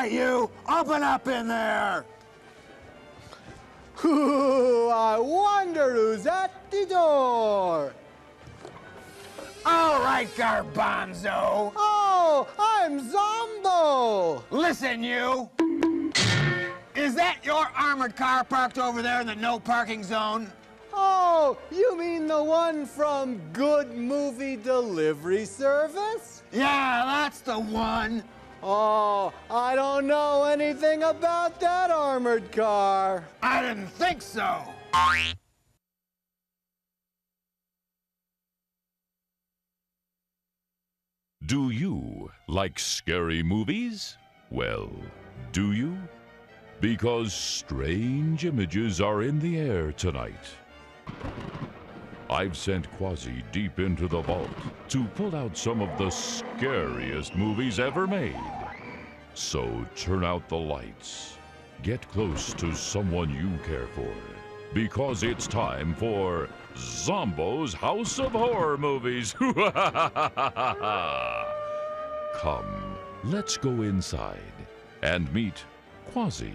right, you! Open up in there! Ooh, I wonder who's at the door. All right, Garbanzo. Oh, I'm Zomboo. Listen, you. Is that your armored car parked over there in the no parking zone? Oh, you mean the one from Good Movie Delivery Service? Yeah, that's the one. Oh, I don't know anything about that armored car. I didn't think so. Do you like scary movies? Well, do you? Because strange images are in the air tonight. I've sent Quasi deep into the vault to pull out some of the scariest movies ever made. So turn out the lights, get close to someone you care for, because it's time for Zomboo's House of Horror Movies. Come, let's go inside and meet Quasi.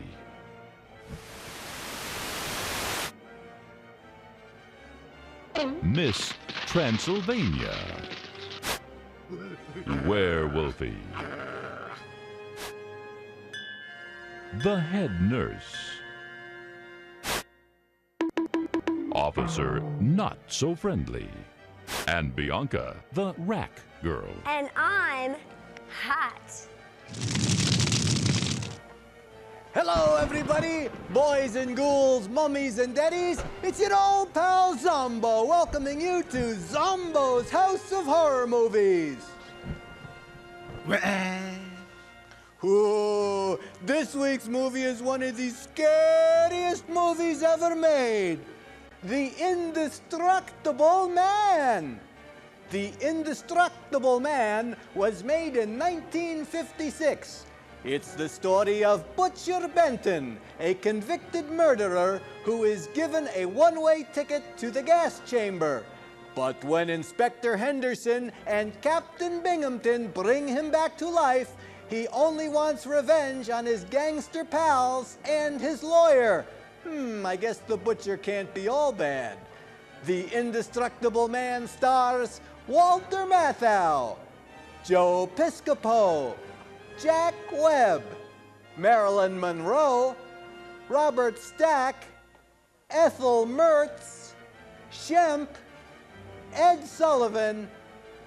Miss Transylvania. Werewolfy. The head nurse. Officer not so friendly. And Bianca, the rack girl. And I'm hot. Hello, everybody, boys and ghouls, mummies and daddies. It's your old pal Zomboo, welcoming you to Zomboo's House of Horror Movies. Ooh, this week's movie is one of the scariest movies ever made. The Indestructible Man. The Indestructible Man was made in 1956. It's the story of Butcher Benton, a convicted murderer who is given a one-way ticket to the gas chamber. But when Inspector Henderson and Captain Binghamton bring him back to life, he only wants revenge on his gangster pals and his lawyer. I guess the butcher can't be all bad. The Indestructible Man stars Walter Matthau, Joe Piscopo, Jack Webb, Marilyn Monroe, Robert Stack, Ethel Mertz, Shemp, Ed Sullivan,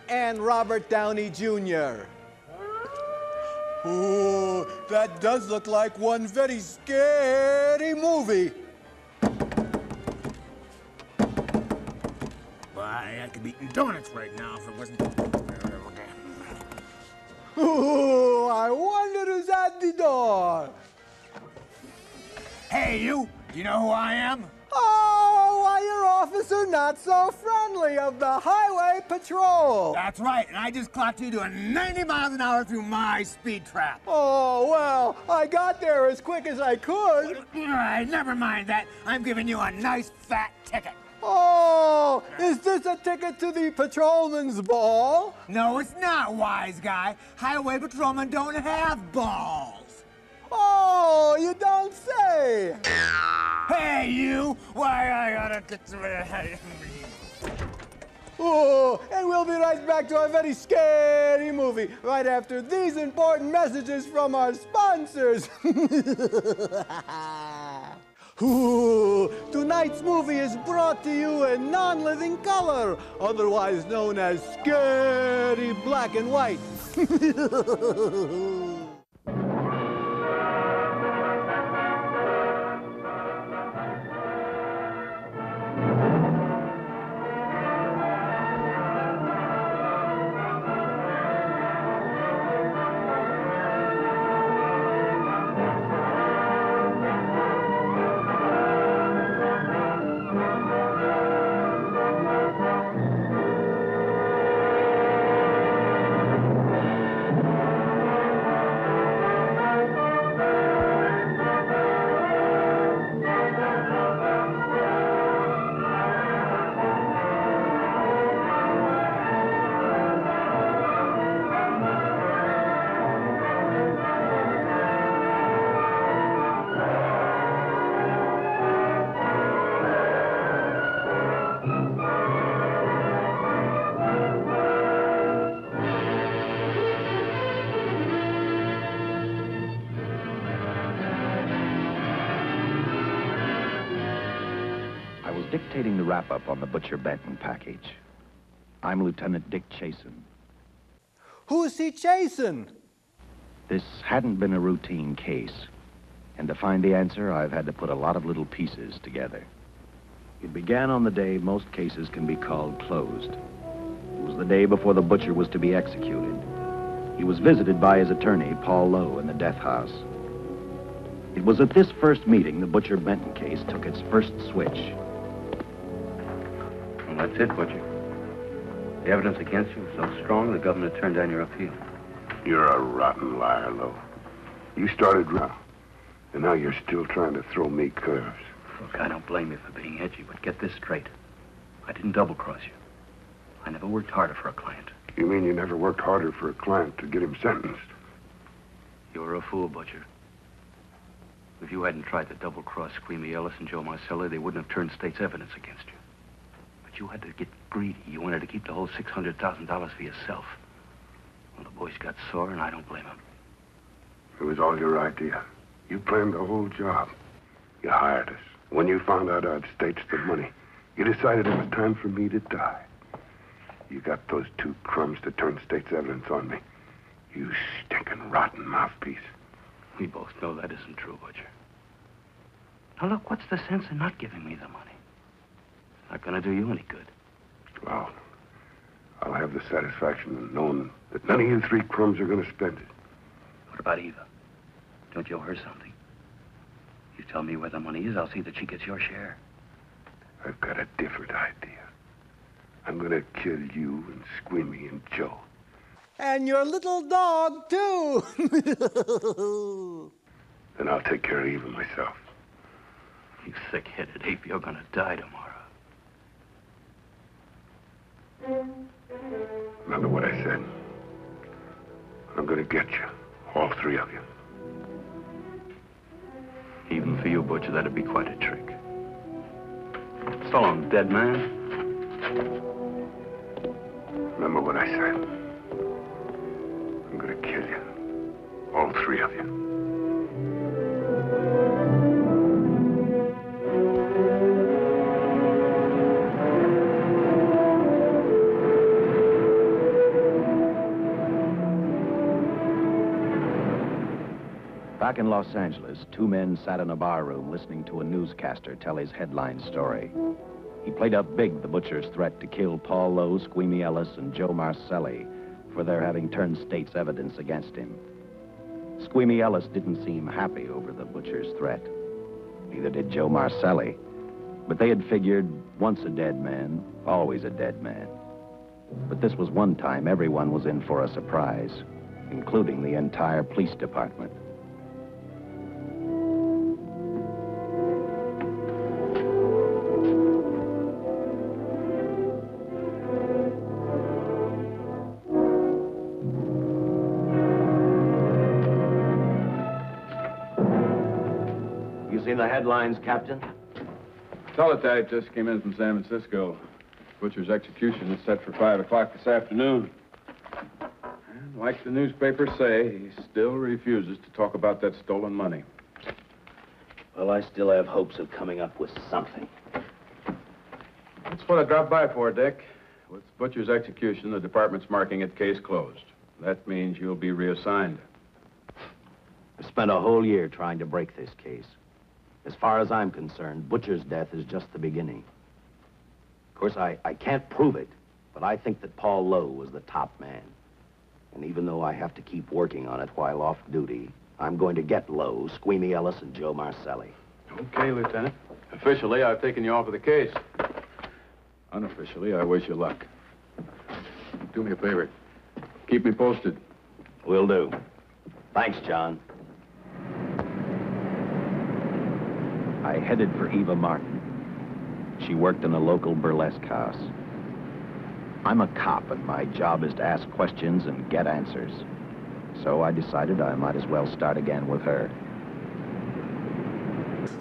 and Robert Downey Jr. Ooh, that does look like one very scary movie. Why, I could be eating donuts right now if it wasn't... Ooh, I wonder who's at the door. Hey, you! Do you know who I am? Oh, why, you're Officer Not So Friendly of the Highway Patrol. That's right, and I just clocked you doing 90 miles an hour through my speed trap. Oh, well, I got there as quick as I could. All right, never mind that. I'm giving you a nice fat ticket. Oh, is this a ticket to the patrolman's ball? No, it's not, wise guy. Highway patrolmen don't have balls. Oh, you don't say. Hey, you! Why, I oughta... Oh, and we'll be right back to our very scary movie right after these important messages from our sponsors. Ooh, tonight's movie is brought to you in non-living color, otherwise known as scary black and white. dictating the wrap-up on the Butcher Benton package. I'm Lieutenant Dick Chasen. Who's he chasing? This hadn't been a routine case. And to find the answer, I've had to put a lot of little pieces together. It began on the day most cases can be called closed. It was the day before the butcher was to be executed. He was visited by his attorney, Paul Lowe, in the death house. It was at this first meeting the Butcher Benton case took its first switch. Well, that's it, Butcher. The evidence against you was so strong, the governor turned down your appeal. You're a rotten liar, Lowe. You started wrong, and now you're still trying to throw me curves. Look, I don't blame you for being edgy, but get this straight. I didn't double-cross you. I never worked harder for a client. You mean you never worked harder for a client to get him sentenced? You were a fool, Butcher. If you hadn't tried to double-cross Squeamy Ellis and Joe Marcelli, they wouldn't have turned state's evidence against you. But you had to get greedy. You wanted to keep the whole $600,000 for yourself. Well, the boys got sore, and I don't blame them. It was all your idea. You planned the whole job. You hired us. When you found out I'd staged the money, you decided it was time for me to die. You got those two crumbs to turn state's evidence on me. You stinking rotten mouthpiece. We both know that isn't true, Butcher. Now, look, what's the sense in not giving me the money? It's not going to do you any good. Well, I'll have the satisfaction of knowing that none of you three crumbs are going to spend it. What about Eva? Don't you owe her something? You tell me where the money is, I'll see that she gets your share. I've got a different idea. I'm going to kill you and Squeamy and Joe. And your little dog, too. Then I'll take care of Eva myself. You thick-headed ape, you're going to die tomorrow. Remember what I said? I'm going to get you, all three of you. Even for you, Butcher, that'd be quite a trick. So long, dead man. Remember what I said. I'm going to kill you, all three of you. Back in Los Angeles, two men sat in a bar room listening to a newscaster tell his headline story. He played up big the butcher's threat to kill Paul Lowe, Squeamy Ellis, and Joe Marcelli for their having turned state's evidence against him. Squeamy Ellis didn't seem happy over the butcher's threat. Neither did Joe Marcelli. But they had figured, once a dead man, always a dead man. But this was one time everyone was in for a surprise, including the entire police department. Seen the headlines, Captain? Teletype just came in from San Francisco. Butcher's execution is set for 5 o'clock this afternoon. And like the newspapers say, he still refuses to talk about that stolen money. Well, I still have hopes of coming up with something. That's what I dropped by for, Dick. With Butcher's execution, the department's marking it case closed. That means you'll be reassigned. I spent a whole year trying to break this case. As far as I'm concerned, Butcher's death is just the beginning. Of course, I can't prove it, but I think that Paul Lowe was the top man. And even though I have to keep working on it while off duty, I'm going to get Lowe, Squeamy Ellis, and Joe Marcelli. Okay, Lieutenant. Officially, I've taken you off of the case. Unofficially, I wish you luck. Do me a favor. Keep me posted. Will do. Thanks, John. I headed for Eva Martin. She worked in a local burlesque house. I'm a cop, and my job is to ask questions and get answers. So I decided I might as well start again with her.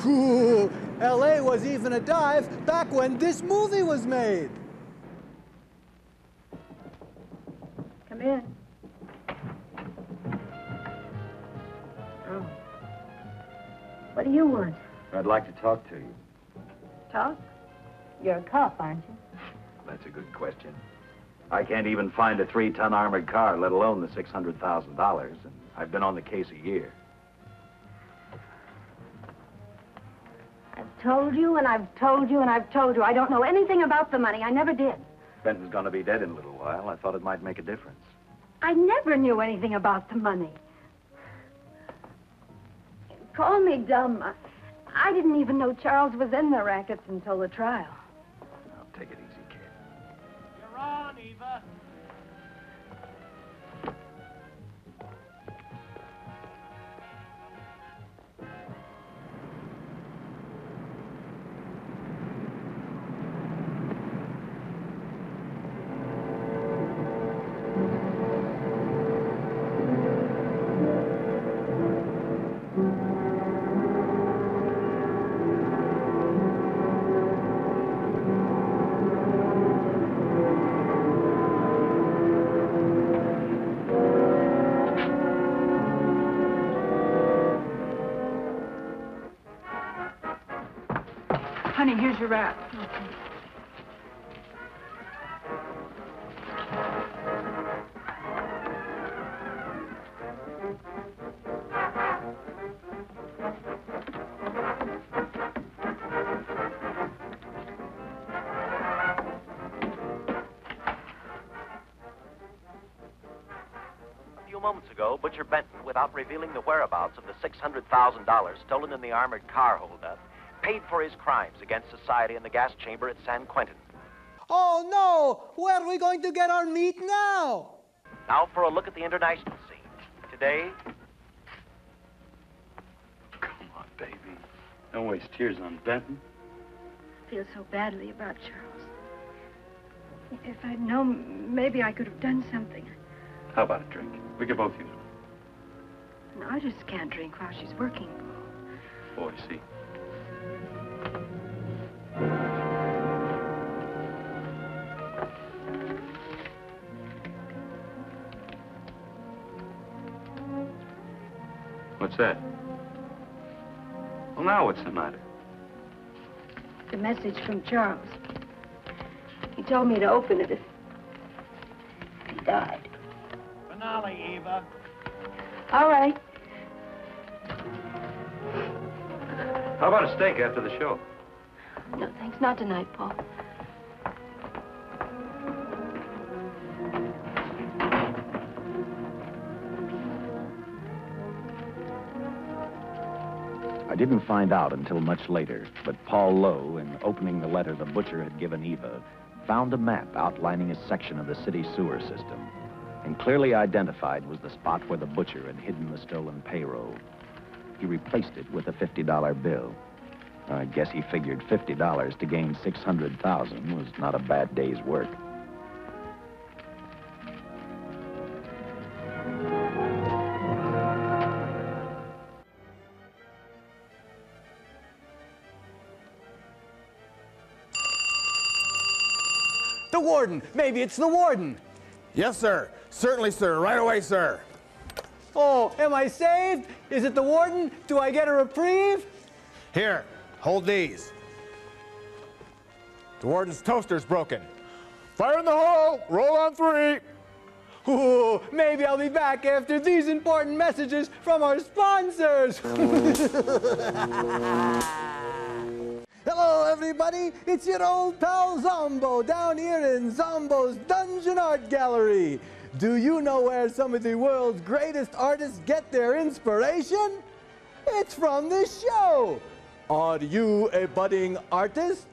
Ooh, L.A. was even a dive back when this movie was made. Come in. Oh. What do you want? I'd like to talk to you. Talk? You're a cop, aren't you? That's a good question. I can't even find a 3-ton armored car, let alone the $600,000. And I've been on the case a year. I've told you, and I've told you, and I've told you. I don't know anything about the money. I never did. Benton's gonna be dead in a little while. I thought it might make a difference. I never knew anything about the money. Call me dumb. I didn't even know Charles was in the rackets until the trial. Now, take it easy, kid. You're on, Eva. Honey, here's your wrap. A few moments ago, Butcher Benton, without revealing the whereabouts of the $600,000 stolen in the armored car holdup, paid for his crimes against society in the gas chamber at San Quentin. Oh no! Where are we going to get our meat now? Now for a look at the international scene. Today, Come on, baby. Don't waste tears on Benton. I feel so badly about Charles. If I'd known, maybe I could have done something. How about a drink? We could both use one. No, I just can't drink while she's working. Boy, see. What's that? Well, now what's the matter? The message from Charles. He told me to open it if he died. Finale, Eva. All right. How about a steak after the show? No, thanks. Not tonight, Paul. I didn't find out until much later, but Paul Lowe, in opening the letter the butcher had given Eva, found a map outlining a section of the city sewer system, and clearly identified was the spot where the butcher had hidden the stolen payroll. He replaced it with a $50 bill. I guess he figured $50 to gain $600,000 was not a bad day's work. The warden! Maybe it's the warden! Yes, sir. Certainly, sir. Right away, sir. Oh, am I saved? Is it the warden? Do I get a reprieve? Here, hold these. The warden's toaster's broken. Fire in the hole! Roll on 3! Ooh, maybe I'll be back after these important messages from our sponsors. Hello, everybody. It's your old pal Zomboo down here in Zomboo's Dungeon Art Gallery. Do you know where some of the world's greatest artists get their inspiration? It's from this show. Are you a budding artist?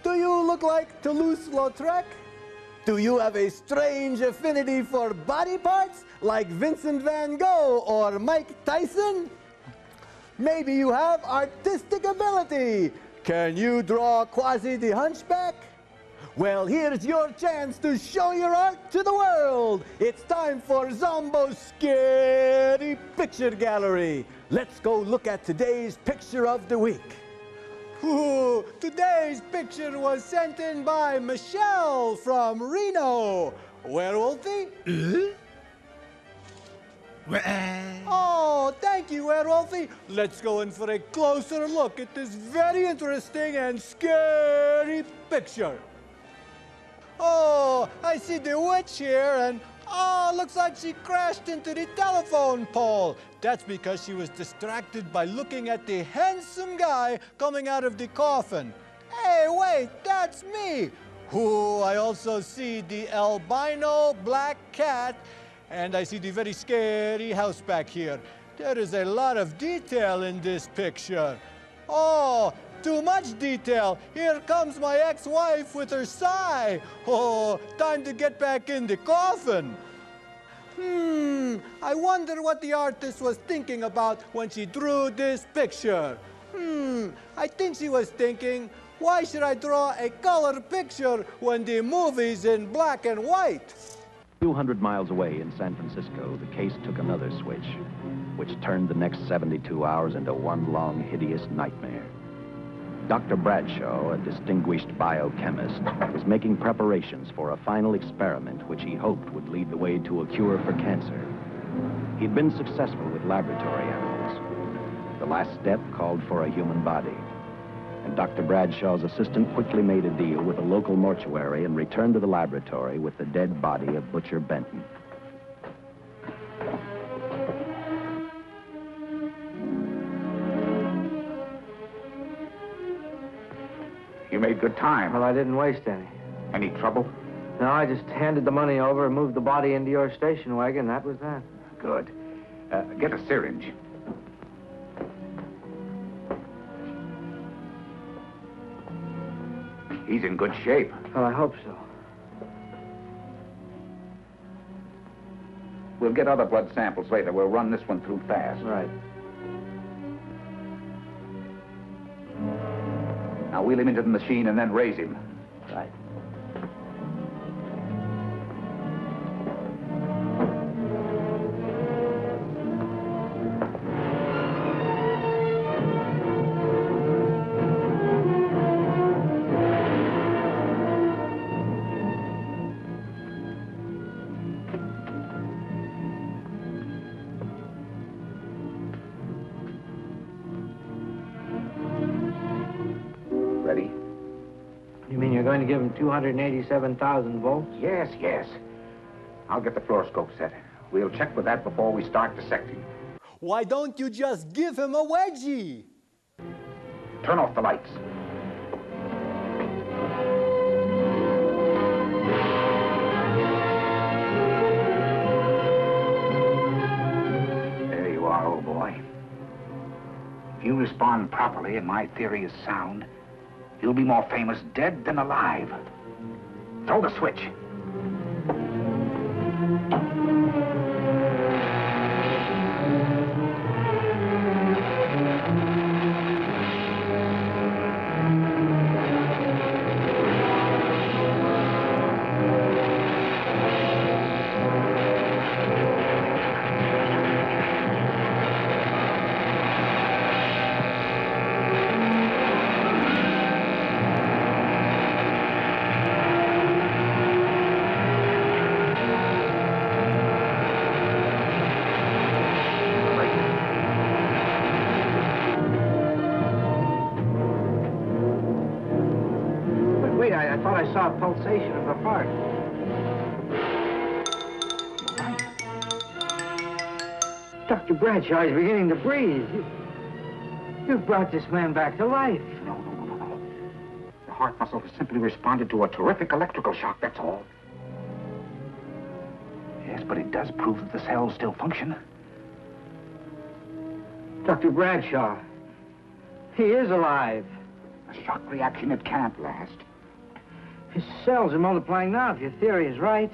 Do you look like Toulouse-Lautrec? Do you have a strange affinity for body parts like Vincent van Gogh or Mike Tyson? Maybe you have artistic ability. Can you draw Quasi the Hunchback? Well, here's your chance to show your art to the world. It's time for Zomboo's Scary Picture Gallery. Let's go look at today's picture of the week. Ooh, today's picture was sent in by Michelle from Reno. Werewolfie? Oh, thank you, Werewolfie. Let's go in for a closer look at this very interesting and scary picture. Oh, I see the witch here, and oh, looks like she crashed into the telephone pole. That's because she was distracted by looking at the handsome guy coming out of the coffin. Hey, wait, that's me. Oh, I also see the albino black cat, and I see the very scary house back here. There is a lot of detail in this picture. Oh, too much detail. Here comes my ex-wife with her sigh. Oh, time to get back in the coffin. I wonder what the artist was thinking about when she drew this picture. I think she was thinking, why should I draw a color picture when the movie's in black and white? A few hundred miles away in San Francisco, the case took another switch, which turned the next 72 hours into one long, hideous nightmare. Dr. Bradshaw, a distinguished biochemist, was making preparations for a final experiment which he hoped would lead the way to a cure for cancer. He'd been successful with laboratory animals. The last step called for a human body. And Dr. Bradshaw's assistant quickly made a deal with a local mortuary and returned to the laboratory with the dead body of Butcher Benton. You made good time. Well, I didn't waste any. Any trouble? No, I just handed the money over and moved the body into your station wagon. That was that. Good. Get a syringe. He's in good shape. Well, I hope so. We'll get other blood samples later. We'll run this one through fast. Right. Now wheel him into the machine and then raise him. Right. Ready? You mean you're going to give him 287,000 volts? Yes, yes. I'll get the fluoroscope set. We'll check with that before we start dissecting. Why don't you just give him a wedgie? Turn off the lights. There you are, old boy. If you respond properly and my theory is sound, you'll be more famous dead than alive. Throw the switch. Wait, I thought I saw a pulsation of her heart. Dr. Bradshaw is beginning to breathe. You've brought this man back to life. No. The heart muscle has simply responded to a terrific electrical shock, that's all. Yes, but it does prove that the cells still function. Dr. Bradshaw, he is alive. A shock reaction, it can't last. His cells are multiplying now, if your theory is right.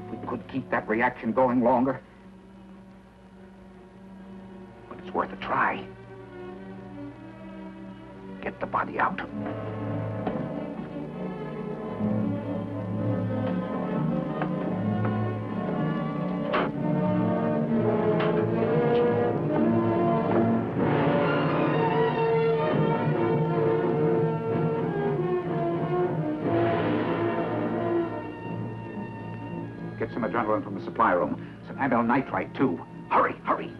We could keep that reaction going longer. But it's worth a try. Get the body out. Get some adrenaline from the supply room. Some amyl nitrite, too. Hurry, hurry.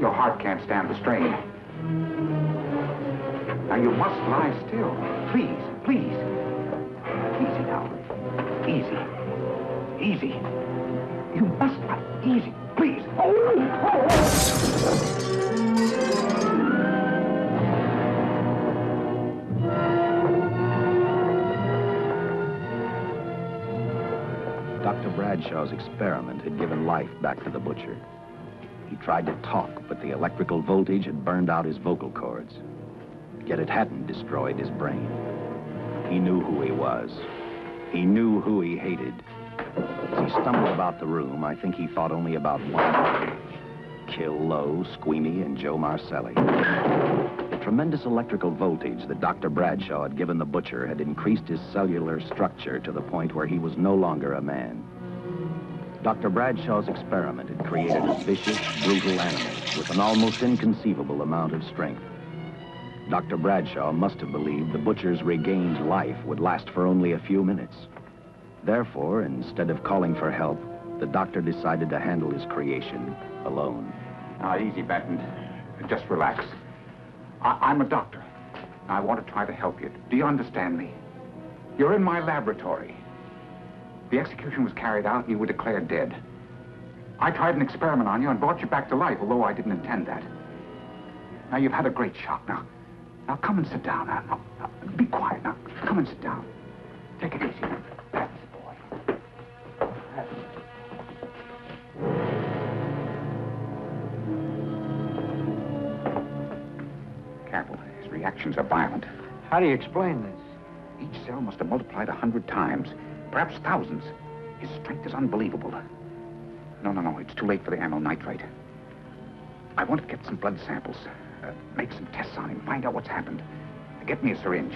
Your heart can't stand the strain. Now, you must lie still. Please, please. Easy now. Easy. Easy. You must lie. Easy, please. Dr. Bradshaw's experiment had given life back to the butcher. He tried to talk, but the electrical voltage had burned out his vocal cords. Yet it hadn't destroyed his brain. He knew who he was. He knew who he hated. As he stumbled about the room, I think he thought only about one: kill Lowe, Squeamy, and Joe Marcelli. The tremendous electrical voltage that Dr. Bradshaw had given the butcher had increased his cellular structure to the point where he was no longer a man. Dr. Bradshaw's experiment had created a vicious, brutal animal with an almost inconceivable amount of strength. Dr. Bradshaw must have believed the butcher's regained life would last for only a few minutes. Therefore, instead of calling for help, the doctor decided to handle his creation alone. Now, easy, Benton. Just relax. I'm a doctor. I want to try to help you. Do you understand me? You're in my laboratory. The execution was carried out and you were declared dead. I tried an experiment on you and brought you back to life, although I didn't intend that. Now, you've had a great shock. Now come and sit down. Now, be quiet. Now, come and sit down. Take it easy. That's the boy. That's it. Careful. His reactions are violent. How do you explain this? Each cell must have multiplied 100 times. Perhaps thousands. His strength is unbelievable. No. It's too late for the amyl nitrite. I want to get some blood samples. Make some tests on him. Find out what's happened. Get me a syringe.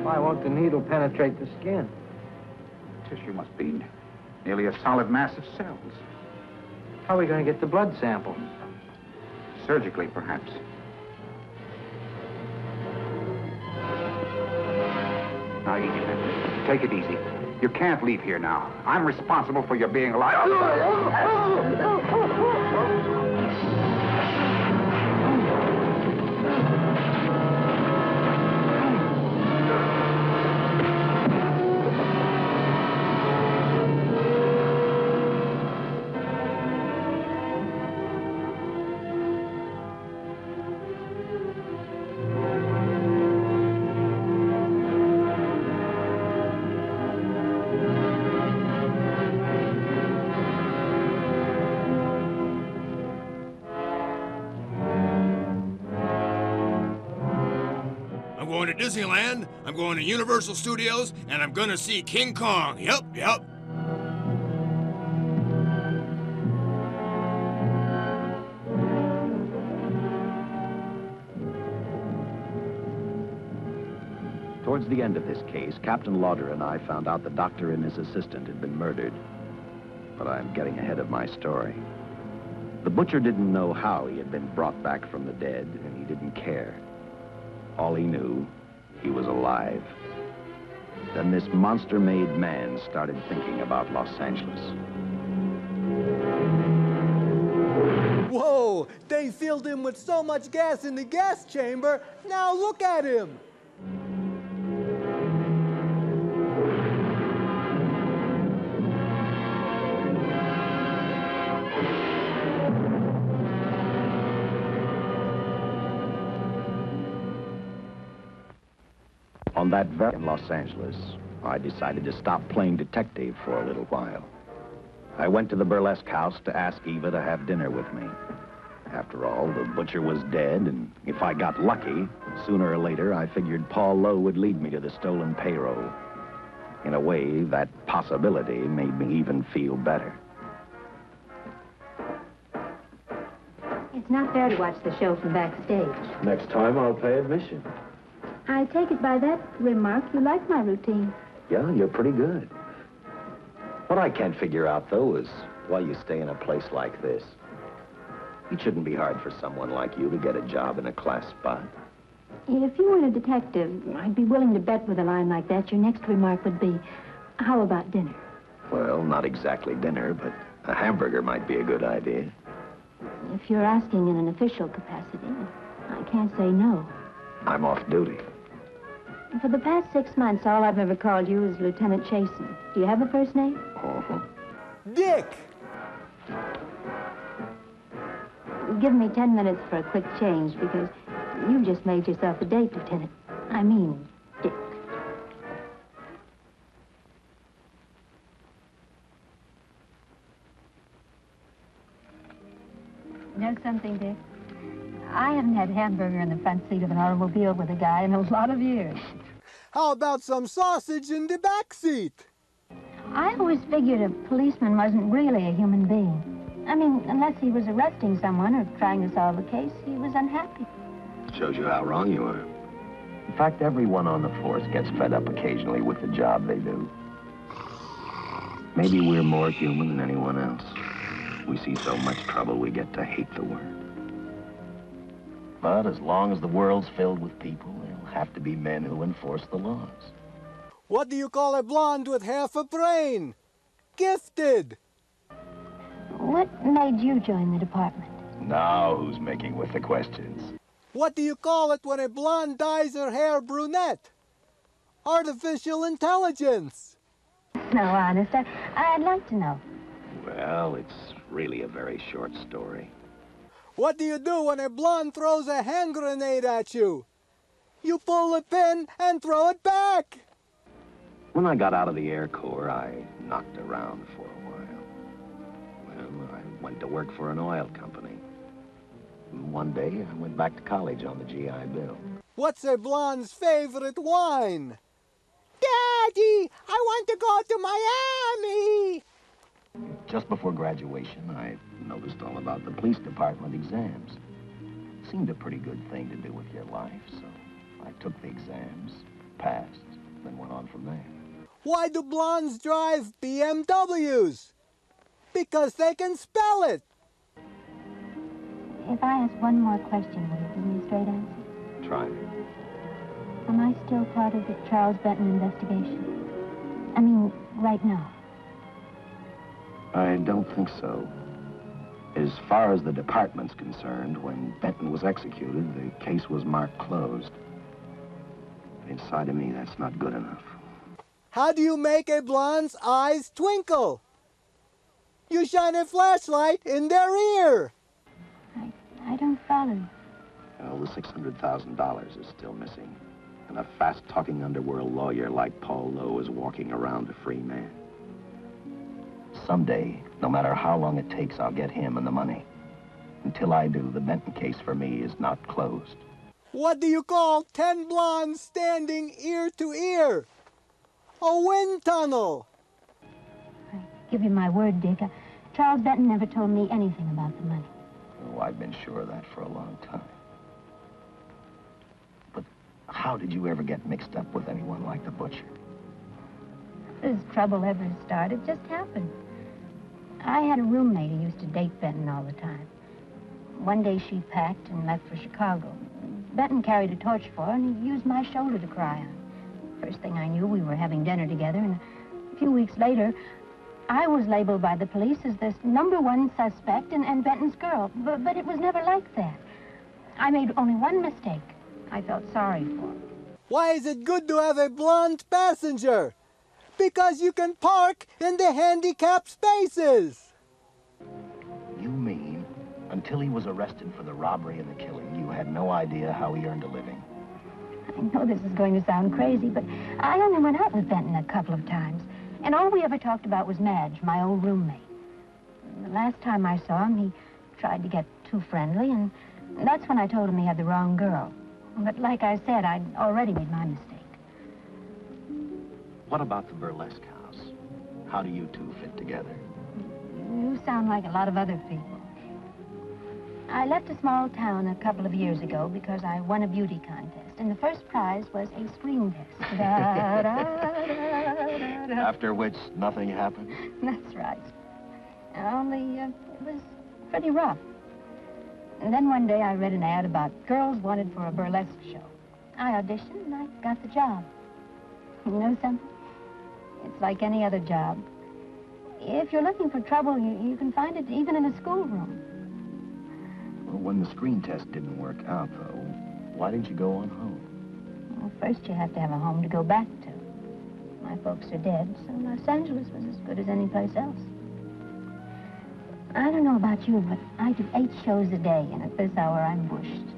Why won't the needle penetrate the skin? Tissue must be nearly a solid mass of cells. How are we going to get the blood sample? Surgically, perhaps. Now, easy, Benton. Take it easy. You can't leave here now. I'm responsible for your being alive. I'm going to Disneyland, I'm going to Universal Studios, and I'm gonna see King Kong. Yep. Towards the end of this case, Captain Lauder and I found out the doctor and his assistant had been murdered. But I'm getting ahead of my story. The butcher didn't know how he had been brought back from the dead, and he didn't care. All he knew, he was alive. Then this monster-made man started thinking about Los Angeles. Whoa! They They filled him with so much gas in the gas chamber, now look at him. On that very in Los Angeles, I decided to stop playing detective for a little while. I went to the burlesque house to ask Eva to have dinner with me. After all, the butcher was dead, and if I got lucky, sooner or later, I figured Paul Lowe would lead me to the stolen payroll. In a way, that possibility made me even feel better. It's not fair to watch the show from backstage. Next time, I'll pay admission. I take it by that remark you like my routine. Yeah, you're pretty good. What I can't figure out, though, is why you stay in a place like this. It shouldn't be hard for someone like you to get a job in a class spot. If you weren't a detective, I'd be willing to bet with a line like that your next remark would be, how about dinner? Well, not exactly dinner, but a hamburger might be a good idea. If you're asking in an official capacity, I can't say no. I'm off duty. For the past 6 months, all I've ever called you is Lieutenant Chasen. Do you have a first name? Uh-huh. Dick! Give me 10 minutes for a quick change, because you've just made yourself a date, Lieutenant. I mean, Dick. Know something, Dick? I haven't had hamburger in the front seat of an automobile with a guy in a lot of years. How about some sausage in the back seat? I always figured a policeman wasn't really a human being. I mean, unless he was arresting someone or trying to solve a case, he was unhappy. Shows you how wrong you are. In fact, everyone on the force gets fed up occasionally with the job they do. Maybe we're more human than anyone else. We see so much trouble, we get to hate the word. But as long as the world's filled with people, there'll have to be men who enforce the laws. What do you call a blonde with half a brain? Gifted! What made you join the department? Now who's making with the questions? What do you call it when a blonde dyes her hair brunette? Artificial intelligence. No, honest, I'd like to know. Well, it's really a very short story. What do you do when a blonde throws a hand grenade at you? You pull the pin and throw it back. When I got out of the Air Corps, I knocked around for a while. Well, I went to work for an oil company. One day, I went back to college on the GI Bill. What's a blonde's favorite wine? Daddy, I want to go to Miami! Just before graduation, I noticed all about the police department exams. Seemed a pretty good thing to do with your life, so I took the exams, passed, then went on from there. Why do blondes drive BMWs? Because they can spell it. If I ask one more question, will you give me a straight answer? Try me. Am I still part of the Charles Benton investigation? I mean, right now. I don't think so. As far as the department's concerned, when Benton was executed, the case was marked closed. Inside of me, that's not good enough. How do you make a blonde's eyes twinkle? You shine a flashlight in their ear. I don't follow you. Well, the $600,000 is still missing. And a fast-talking underworld lawyer like Paul Lowe is walking around a free man. Someday, no matter how long it takes, I'll get him and the money. Until I do, the Benton case for me is not closed. What do you call 10 blondes standing ear to ear? A wind tunnel. I give you my word, Dick. Charles Benton never told me anything about the money. Oh, I've been sure of that for a long time. But how did you ever get mixed up with anyone like the butcher? This trouble ever started just happened. I had a roommate who used to date Benton all the time. One day she packed and left for Chicago. Benton carried a torch for her, and he used my shoulder to cry on. First thing I knew, we were having dinner together, and a few weeks later, I was labeled by the police as the #1 suspect and Benton's girl, but it was never like that. I made only one mistake. I felt sorry for him. Why is it good to have a blonde passenger? Because you can park in the handicapped spaces. You mean, until he was arrested for the robbery and the killing, you had no idea how he earned a living? I know this is going to sound crazy, but I only went out with Benton a couple of times. And all we ever talked about was Madge, my old roommate. The last time I saw him, he tried to get too friendly, and that's when I told him he had the wrong girl. But like I said, I'd already made my mistake. What about the burlesque house? How do you two fit together? You sound like a lot of other people. I left a small town a couple of years ago because I won a beauty contest, and the first prize was a screen test. Da, da, da, da, da. After which, nothing happened? That's right. Only, it was pretty rough. And then one day I read an ad about girls wanted for a burlesque show. I auditioned and I got the job. You know something? It's like any other job. If you're looking for trouble, you can find it even in a schoolroom. Well, when the screen test didn't work out, though, why didn't you go on home? Well, first you have to have a home to go back to. My folks are dead, so Los Angeles was as good as any place else. I don't know about you, but I do 8 shows a day, and at this hour I'm bushed.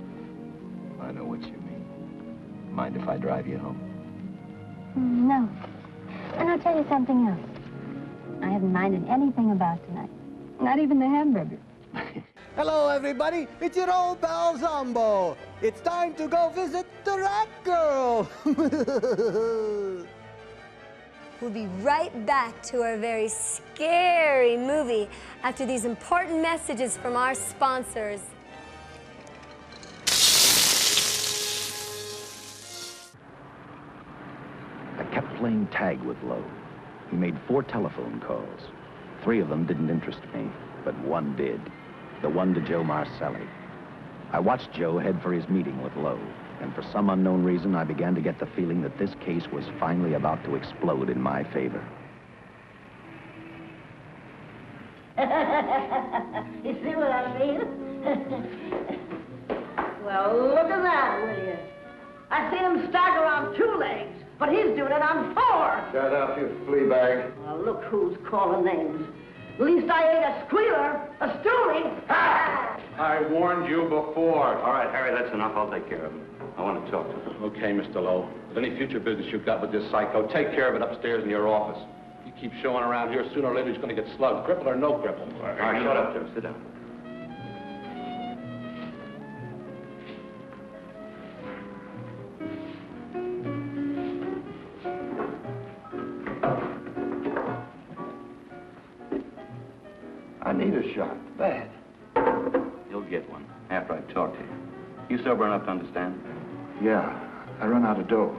I know what you mean. Mind if I drive you home? No. And I'll tell you something else. I haven't minded anything about tonight. Not even the hamburger. Hello, everybody. It's your old pal Zomboo. It's time to go visit the rat girl. We'll be right back to our very scary movie after these important messages from our sponsors. I kept playing tag with Lowe. He made 4 telephone calls. 3 of them didn't interest me, but one did. The one to Joe Marcelli. I watched Joe head for his meeting with Lowe, and for some unknown reason, I began to get the feeling that this case was finally about to explode in my favor. You see what I mean? Well, look at that, will you? I see him stagger on 2 legs, but he's doing it on 4. Shut up, you flea bag. Well, look who's calling names. At least I ain't a squealer, a stoolie. I warned you before. All right, Harry, that's enough. I'll take care of him. I want to talk to him. Okay, Mr. Lowe. With any future business you've got with this psycho, take care of it upstairs in your office. You keep showing around here, sooner or later he's going to get slugged, cripple or no cripple. All right, shut up, Joe. Sit down. I need a shot. Bad. You'll get one after I talk to you. You sober enough to understand? Yeah, I run out of dough.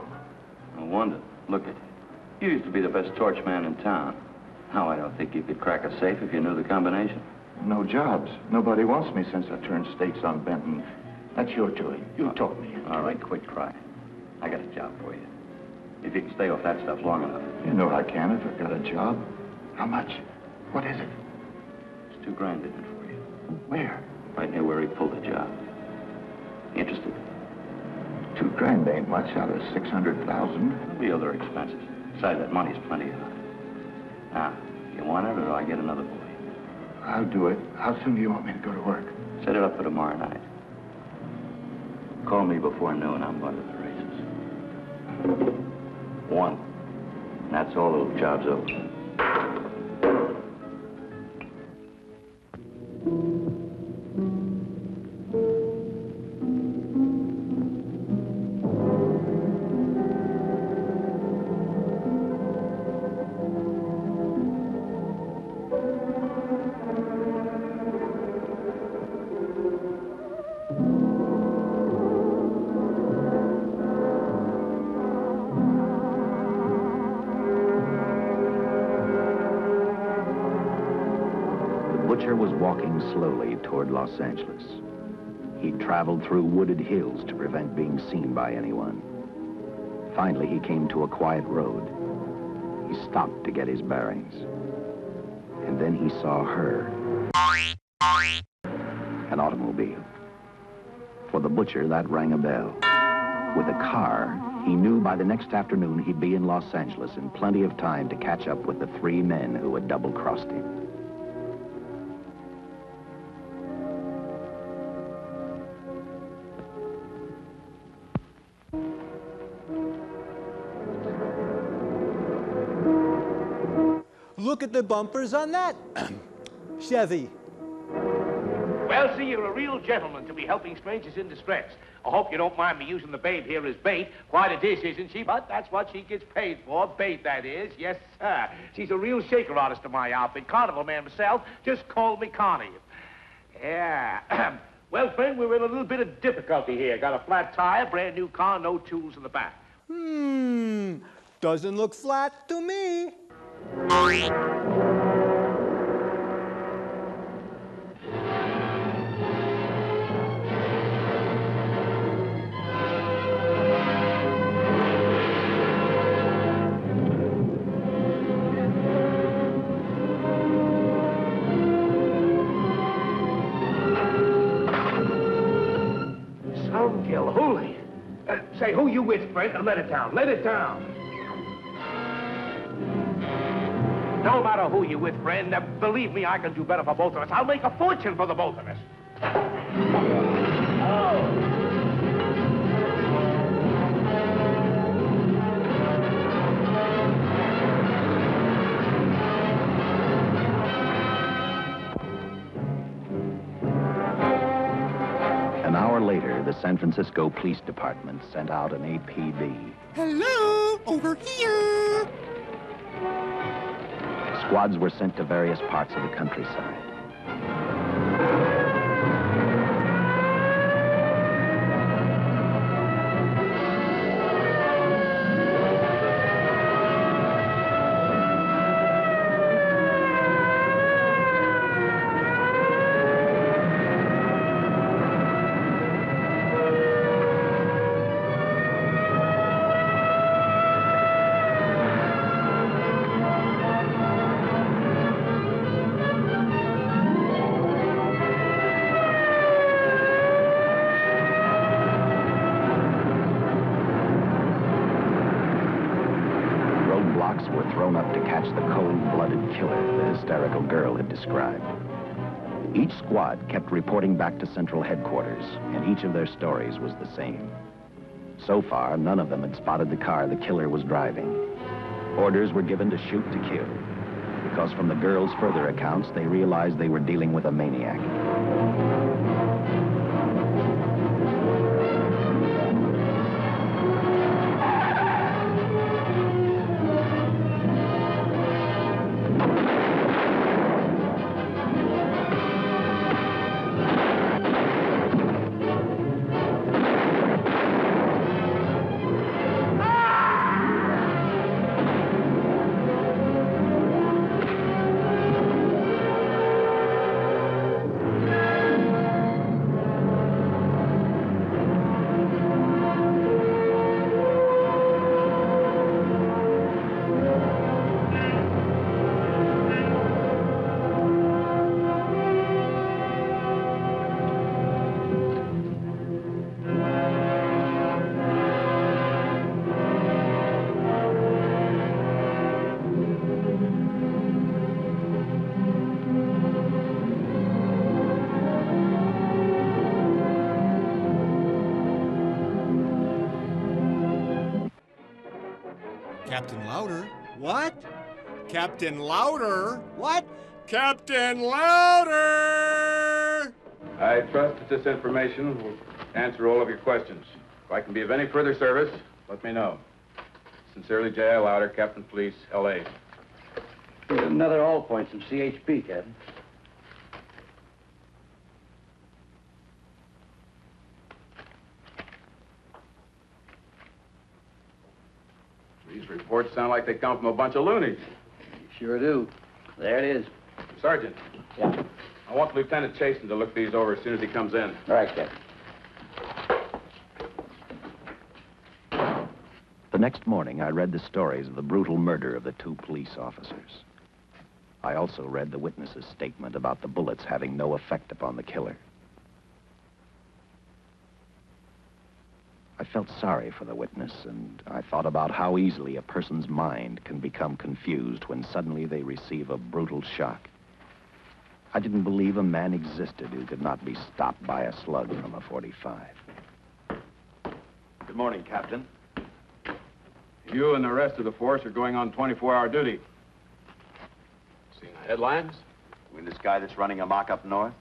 No wonder. Look at you. You used to be the best torch man in town. Now I don't think you could crack a safe if you knew the combination. No jobs. Nobody wants me since I turned states on Benton. That's your doing. You taught me. All right, quit crying. I got a job for you. If you can stay off that stuff long enough. You know I can if I've got a job. How much? What is it? It's $2 grand in it for you. Where? Right near where he pulled the job. Interested? $2 grand ain't much out of 600,000. There'll be other expenses. Besides, that money's plenty of it. Now, you want it, or do I get another boy? I'll do it. How soon do you want me to go to work? Set it up for tomorrow night. Call me before noon. I'm going to the races. 1. And that's all. The job's over. Butcher was walking slowly toward Los Angeles. He traveled through wooded hills to prevent being seen by anyone. Finally, he came to a quiet road. He stopped to get his bearings. And then he saw her. An automobile. For the butcher, that rang a bell. With a car, he knew by the next afternoon he'd be in Los Angeles in plenty of time to catch up with the 3 men who had double-crossed him. Look at the bumpers on that Chevy. Well, see, you're a real gentleman to be helping strangers in distress. I hope you don't mind me using the babe here as bait. Quite a dish, isn't she? But that's what she gets paid for. Bait, that is. Yes, sir. She's a real shaker artist of my outfit. Carnival man myself. Just call me Connie. Yeah. Well, friend, we're in a little bit of difficulty here. Got a flat tire, brand new car, no tools in the back. Doesn't look flat to me. Holy. Say, who you with, friend? Let it down. Let it down. No matter who you with, friend, believe me, I can do better for both of us. I'll make a fortune for the both of us. An hour later, the San Francisco Police Department sent out an APB. Hello, over here. Squads were sent to various parts of the countryside. Were thrown up to catch the cold-blooded killer the hysterical girl had described. Each squad kept reporting back to Central Headquarters, and each of their stories was the same. So far, none of them had spotted the car the killer was driving. Orders were given to shoot to kill, because from the girls' further accounts, they realized they were dealing with a maniac. Captain Louder? What? Captain Louder? What? Captain Louder! I trust that this information will answer all of your questions. If I can be of any further service, let me know. Sincerely, J.I. Louder, Captain Police, L.A. Another all points from CHP, Captain. These reports sound like they come from a bunch of loonies. Sure do. There it is. Sergeant. Yeah. I want Lieutenant Chasen to look these over as soon as he comes in. All right, Captain. The next morning, I read the stories of the brutal murder of the 2 police officers. I also read the witness's statement about the bullets having no effect upon the killer. I felt sorry for the witness, and I thought about how easily a person's mind can become confused when suddenly they receive a brutal shock. I didn't believe a man existed who could not be stopped by a slug from a .45. Good morning, Captain. You and the rest of the force are going on 24-hour duty. Seen the headlines? You mean this guy that's running amok up north?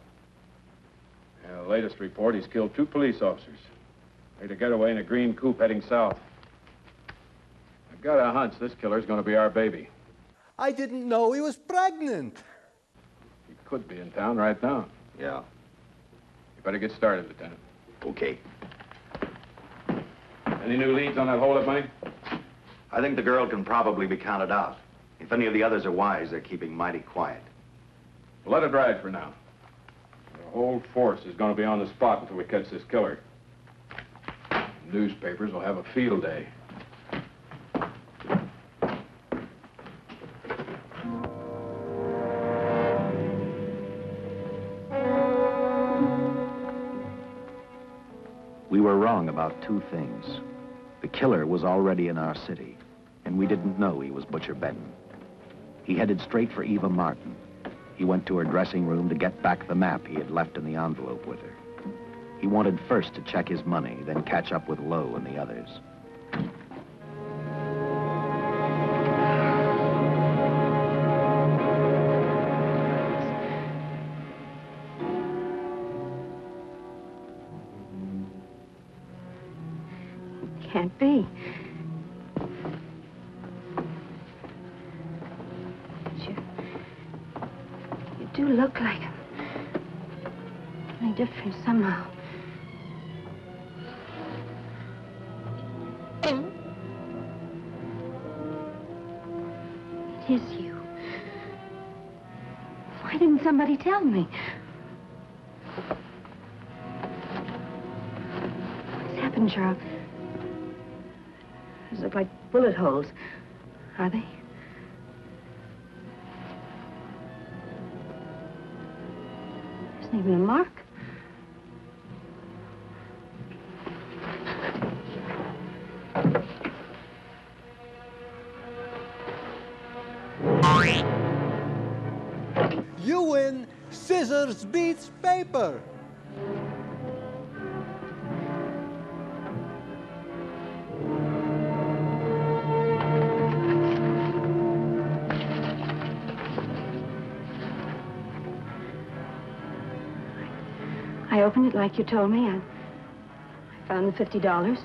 Yeah, the latest report, he's killed 2 police officers. Made a getaway in a green coupe heading south. I've got a hunch this killer's gonna be our baby. I didn't know he was pregnant. He could be in town right now. Yeah. You better get started, Lieutenant. Okay. Any new leads on that hold-up money? I think the girl can probably be counted out. If any of the others are wise, they're keeping mighty quiet. Well, let it ride for now. The whole force is gonna be on the spot until we catch this killer. Newspapers will have a field day. We were wrong about 2 things. The killer was already in our city, and we didn't know he was Butcher Benton. He headed straight for Eva Martin. He went to her dressing room to get back the map he had left in the envelope with her. He wanted first to check his money, then catch up with Lowe and the others. Can't be. You do look like him. Only different somehow. It is you. Why didn't somebody tell me? What's happened, Charles? These look like bullet holes. Are they? Isn't even a mark. You win scissors beats paper. I opened it like you told me. I found the $50.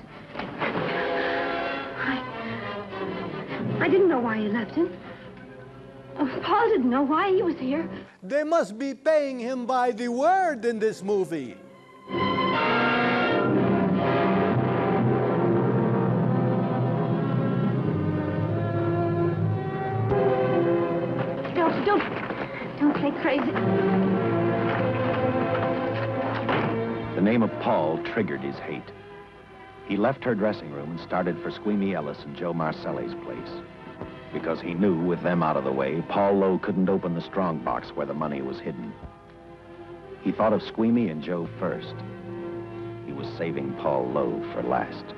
I didn't know why you left him. Paul didn't know why he was here. They must be paying him by the word in this movie. Don't say crazy. The name of Paul triggered his hate. He left her dressing room and started for Squeamy Ellis and Joe Marcelli's place. Because he knew, with them out of the way, Paul Lowe couldn't open the strong box where the money was hidden. He thought of Squeamy and Joe first. He was saving Paul Lowe for last.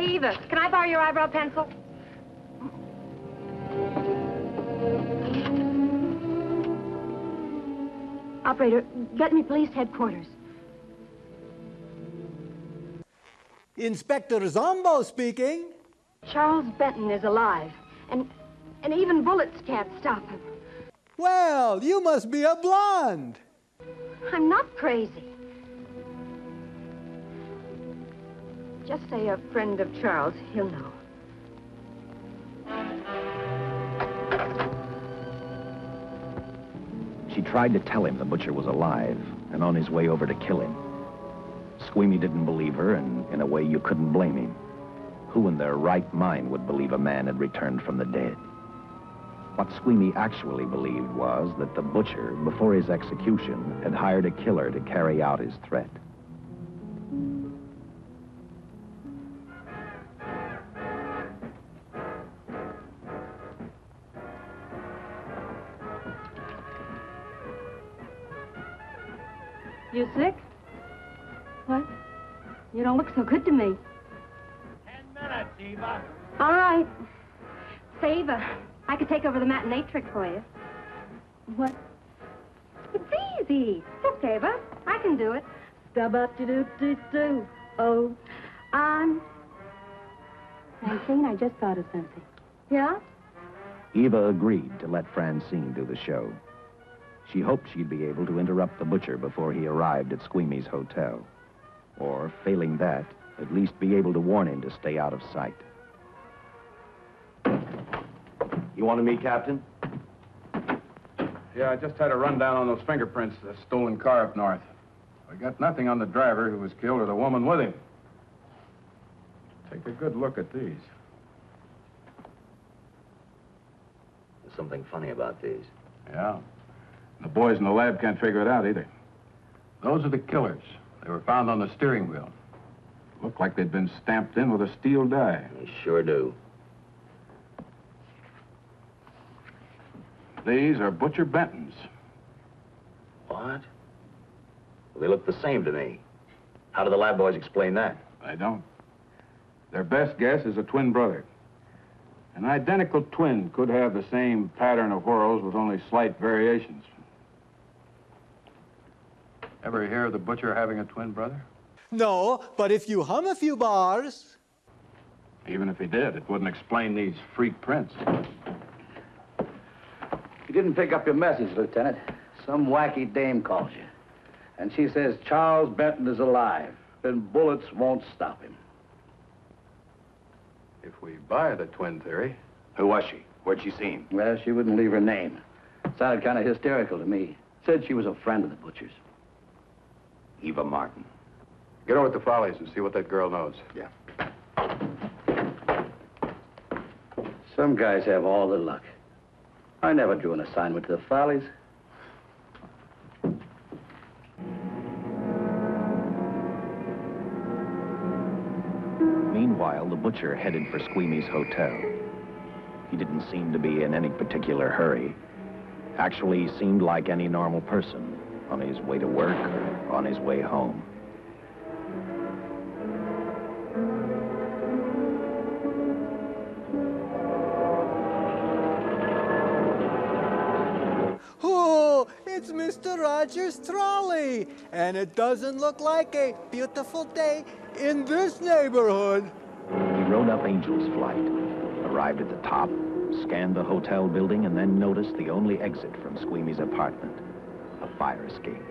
Eva, can I borrow your eyebrow pencil? Operator, get me police headquarters. Inspector Zomboo speaking. Charles Benton is alive, and even bullets can't stop him. Well, you must be a blonde. I'm not crazy. Just say a friend of Charles. He'll know. She tried to tell him the butcher was alive and on his way over to kill him. Squeamy didn't believe her, and in a way you couldn't blame him. Who in their right mind would believe a man had returned from the dead? What Squeamy actually believed was that the butcher, before his execution, had hired a killer to carry out his threat. You sick? What? You don't look so good to me. 10 minutes, Eva. All right. Say, Eva, I could take over the matinee trick for you. What? It's easy. Look, Eva, I can do it. Stub-up-de-doop-de-doo. Oh, Francine, I just thought of something. Yeah? Eva agreed to let Francine do the show. She hoped she'd be able to interrupt the butcher before he arrived at Squeamy's hotel. Or, failing that, at least be able to warn him to stay out of sight. You wanted me, Captain? Yeah, I just had a rundown on those fingerprints of the stolen car up north. We got nothing on the driver who was killed or the woman with him. Take a good look at these. There's something funny about these. Yeah. The boys in the lab can't figure it out either. Those are the killers. They were found on the steering wheel. Looked like they'd been stamped in with a steel die. They sure do. These are Butcher Benton's. What? Well, they look the same to me. How do the lab boys explain that? I don't. Their best guess is a twin brother. An identical twin could have the same pattern of whorls with only slight variations. Ever hear of the butcher having a twin brother? No, but if you hum a few bars... Even if he did, it wouldn't explain these freak prints. You didn't pick up your message, Lieutenant. Some wacky dame calls you. And she says Charles Benton is alive, and bullets won't stop him. If we buy the twin theory... Who was she? Where'd she see him? Well, she wouldn't leave her name. Sounded kind of hysterical to me. Said she was a friend of the butcher's. Eva Martin. Get over to the Follies and see what that girl knows. Yeah. Some guys have all the luck. I never drew an assignment to the Follies. Meanwhile, the butcher headed for Squeamy's hotel. He didn't seem to be in any particular hurry. Actually, he seemed like any normal person, on his way to work or on his way home. Oh, it's Mr. Rogers' trolley, and it doesn't look like a beautiful day in this neighborhood. He rode up Angel's Flight, arrived at the top, scanned the hotel building, and then noticed the only exit from Squeamy's apartment, a fire escape.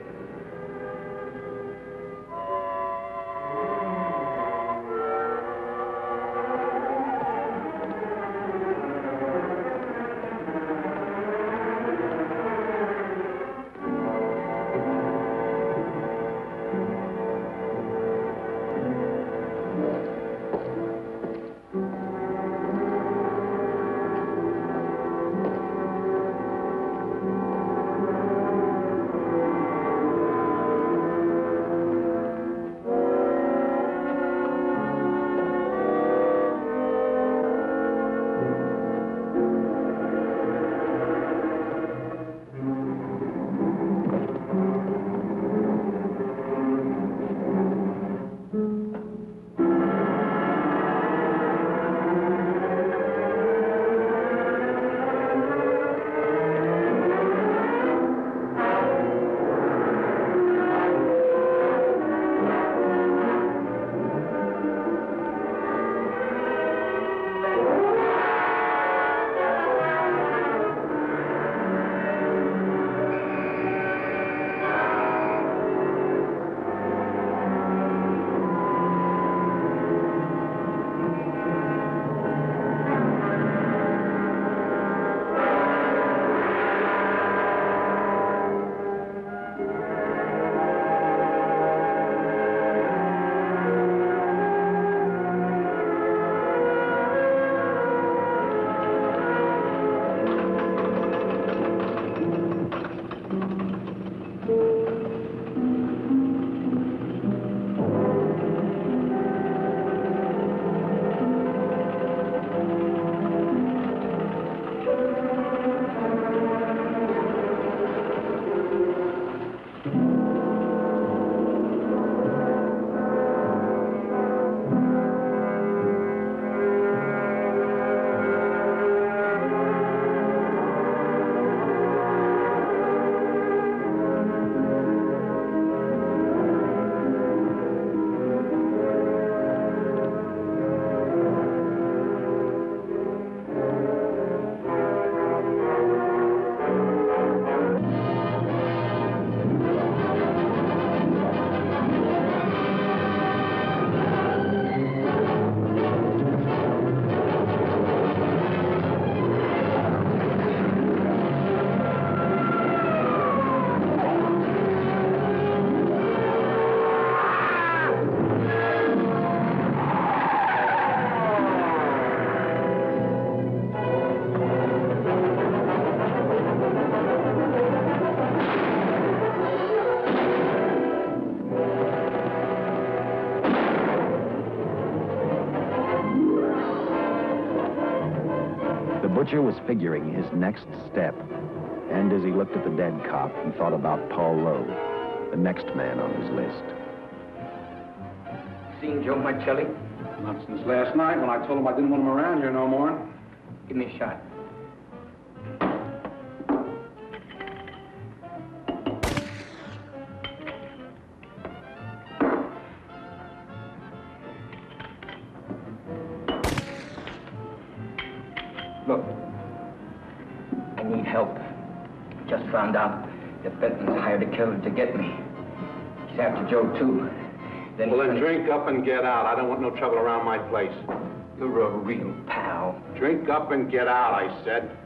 butcher was figuring his next step. And as he looked at the dead cop, he thought about Paul Lowe, the next man on his list. Seen Joe Marcelli? Not since last night when I told him I didn't want him around here no more. Give me a shot. Look, I need help. Just found out that Benton's hired a killer to get me. He's after Joe, too. Well, then drink up and get out. I don't want no trouble around my place. You're a real pal. Drink up and get out, I said.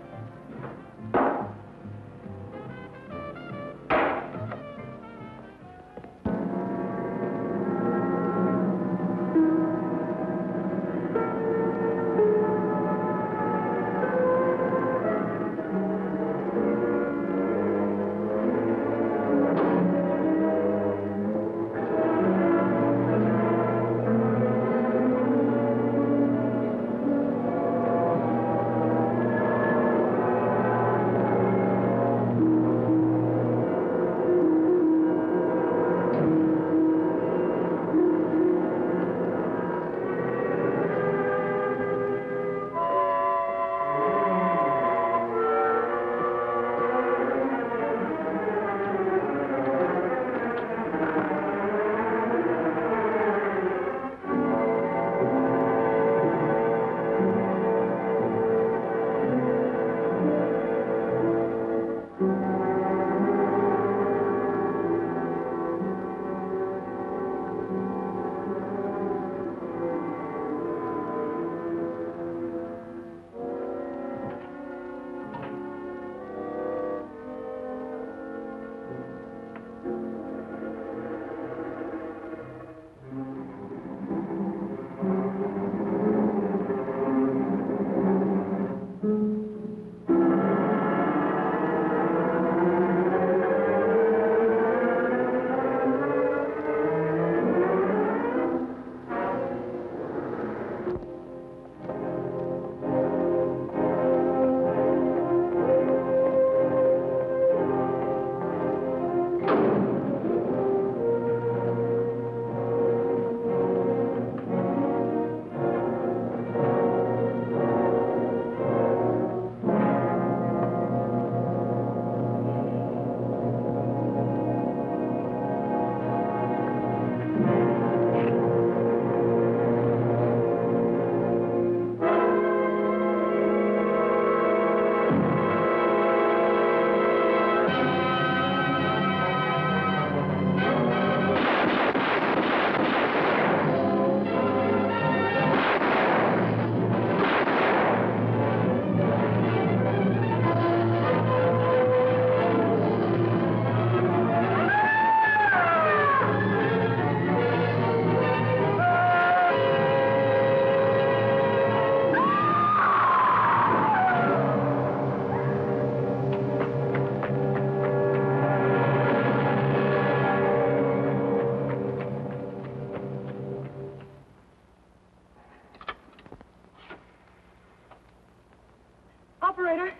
Operator,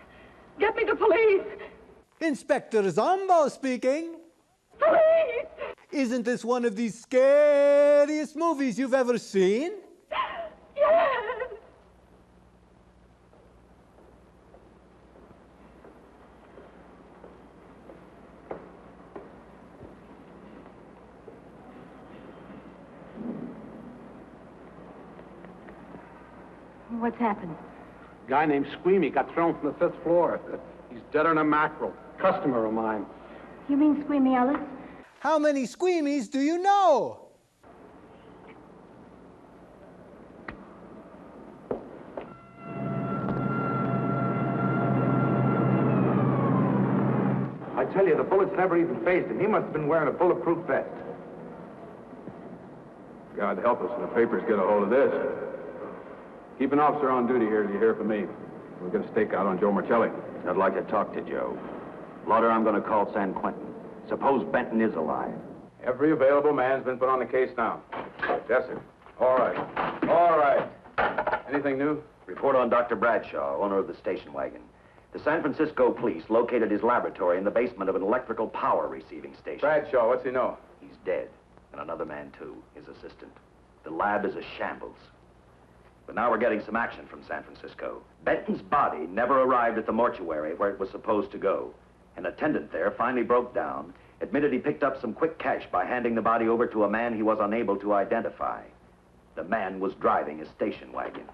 get me the police. Inspector Zomboo speaking. Police! Isn't this one of the scariest movies you've ever seen? Yes! What's happened? A guy named Squeamy got thrown from the 5th floor. He's dead on a mackerel. Customer of mine. You mean Squeamy Ellis? How many Squeamies do you know? I tell you, the bullets never even phased him. He must have been wearing a bulletproof vest. God help us when the papers get a hold of this. Keep an officer on duty here till you hear from me. We'll get a stakeout on Joe Marcelli. I'd like to talk to Joe. Lauder, I'm going to call San Quentin. Suppose Benton is alive. Every available man's been put on the case now. Yes, sir. All right. All right. Anything new? Report on Dr. Bradshaw, owner of the station wagon. The San Francisco police located his laboratory in the basement of an electrical power receiving station. Bradshaw, what's he know? He's dead. And another man, too, his assistant. The lab is a shambles. But now we're getting some action from San Francisco. Benton's body never arrived at the mortuary where it was supposed to go. An attendant there finally broke down, admitted he picked up some quick cash by handing the body over to a man he was unable to identify. The man was driving a station wagon.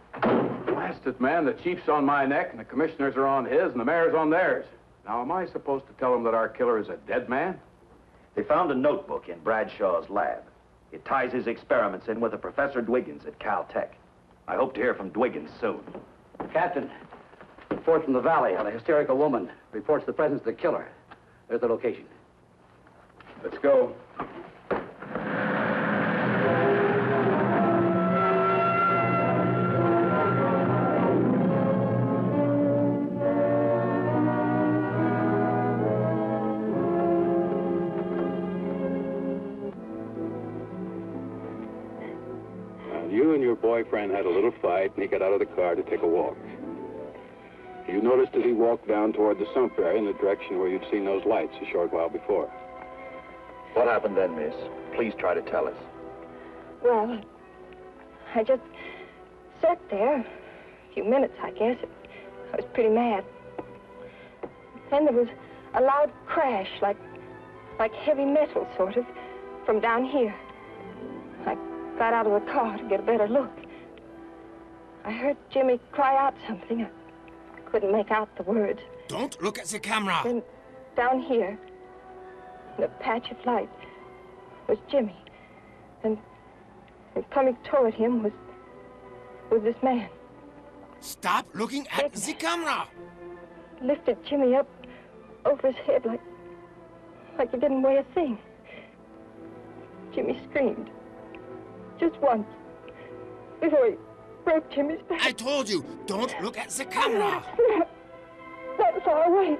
Blasted man, the chief's on my neck, and the commissioners are on his, and the mayor's on theirs. Now, am I supposed to tell them that our killer is a dead man? They found a notebook in Bradshaw's lab. It ties his experiments in with a Professor Dwiggins at Caltech. I hope to hear from Dwiggins soon. Captain, report from the valley on a hysterical woman. Reports the presence of the killer. There's the location. Let's go. You and your boyfriend had a little fight, and he got out of the car to take a walk. You noticed that he walked down toward the sump area in the direction where you'd seen those lights a short while before. What happened then, miss? Please try to tell us. Well, I just sat there a few minutes, I guess. I was pretty mad. Then there was a loud crash, like heavy metal, sort of, from down here. I got out of the car to get a better look. I heard Jimmy cry out something. I couldn't make out the words. Don't look at the camera. Then down here, in a patch of light, was Jimmy. And coming toward him was this man. Stop looking at the camera. Lifted Jimmy up over his head like he didn't weigh a thing. Jimmy screamed. Just once. Before he broke Jimmy's back. I told you, don't look at the camera. Not far away.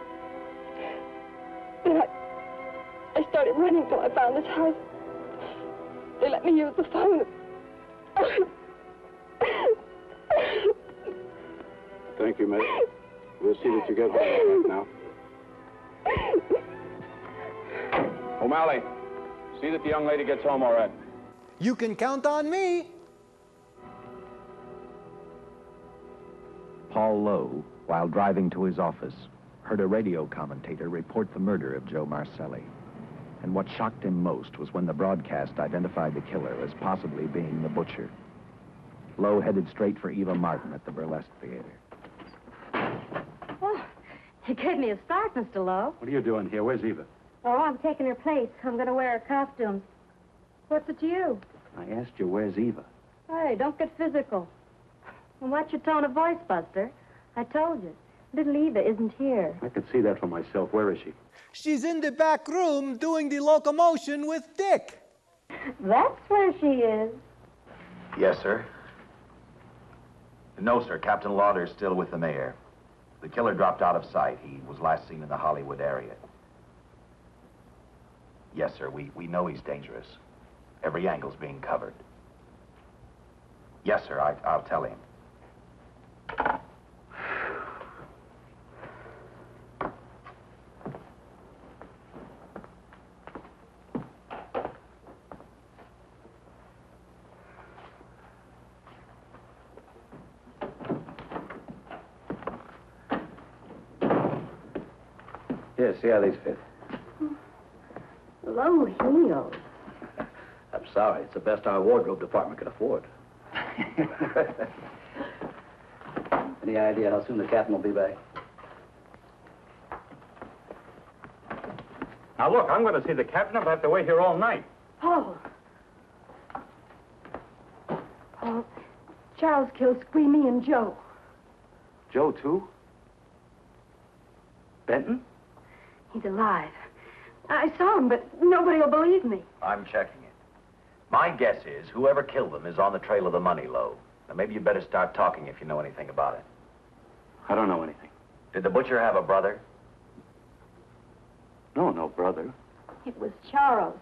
Then I started running till I found this house. They let me use the phone. Thank you, mate. We'll see that you get home now. O'Malley, see that the young lady gets home all right. You can count on me. Paul Lowe, while driving to his office, heard a radio commentator report the murder of Joe Marcelli. And what shocked him most was when the broadcast identified the killer as possibly being the butcher. Lowe headed straight for Eva Martin at the Burlesque Theater. Oh, you gave me a start, Mr. Lowe. What are you doing here? Where's Eva? Oh, I'm taking her place. I'm going to wear her costume. What's it to you? I asked you, where's Eva? Hey, don't get physical. And watch your tone of voice, Buster. I told you. Little Eva isn't here. I could see that for myself. Where is she? She's in the back room doing the locomotion with Dick. That's where she is. Yes, sir. No, sir. Captain Lauder's still with the mayor. The killer dropped out of sight. He was last seen in the Hollywood area. Yes, sir. We know he's dangerous. Every angle's being covered. Yes, sir. I'll tell him. Here, see how these fit. Low heels. I'm sorry. It's the best our wardrobe department can afford. Any idea how soon the captain will be back? Now, look, I'm going to see the captain. I'll have to wait here all night. Paul. Paul, Charles killed Squeamy and Joe. Joe, too? Benton? He's alive. I saw him, but nobody will believe me. I'm checking it. My guess is whoever killed them is on the trail of the money, Lowe. Now, maybe you better start talking if you know anything about it. I don't know anything. Did the butcher have a brother? No brother. It was Charles.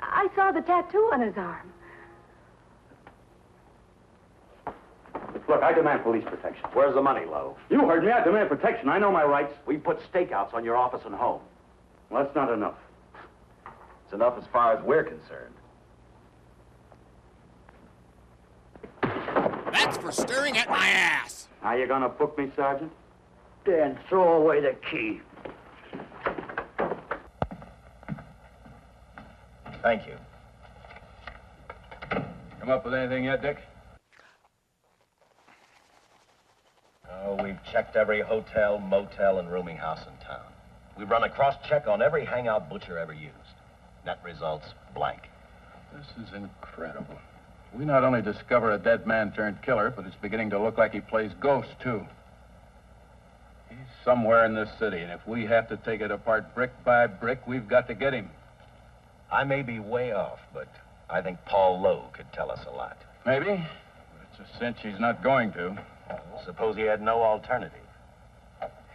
I saw the tattoo on his arm. Look, I demand police protection. Where's the money, Lowe? You heard me. I demand protection. I know my rights. We put stakeouts on your office and home. Well, that's not enough. It's enough as far as we're concerned. That's for staring at my ass. Are you gonna book me, Sergeant? Then throw away the key. Thank you. Come up with anything yet, Dick? Oh, we've checked every hotel, motel, and rooming house in town. We've run a cross-check on every hangout butcher ever used. Net results, blank. This is incredible. We not only discover a dead man turned killer, but it's beginning to look like he plays ghost, too. He's somewhere in this city, and if we have to take it apart brick by brick, we've got to get him. I may be way off, but I think Paul Lowe could tell us a lot. Maybe, but it's a cinch he's not going to. Suppose he had no alternative.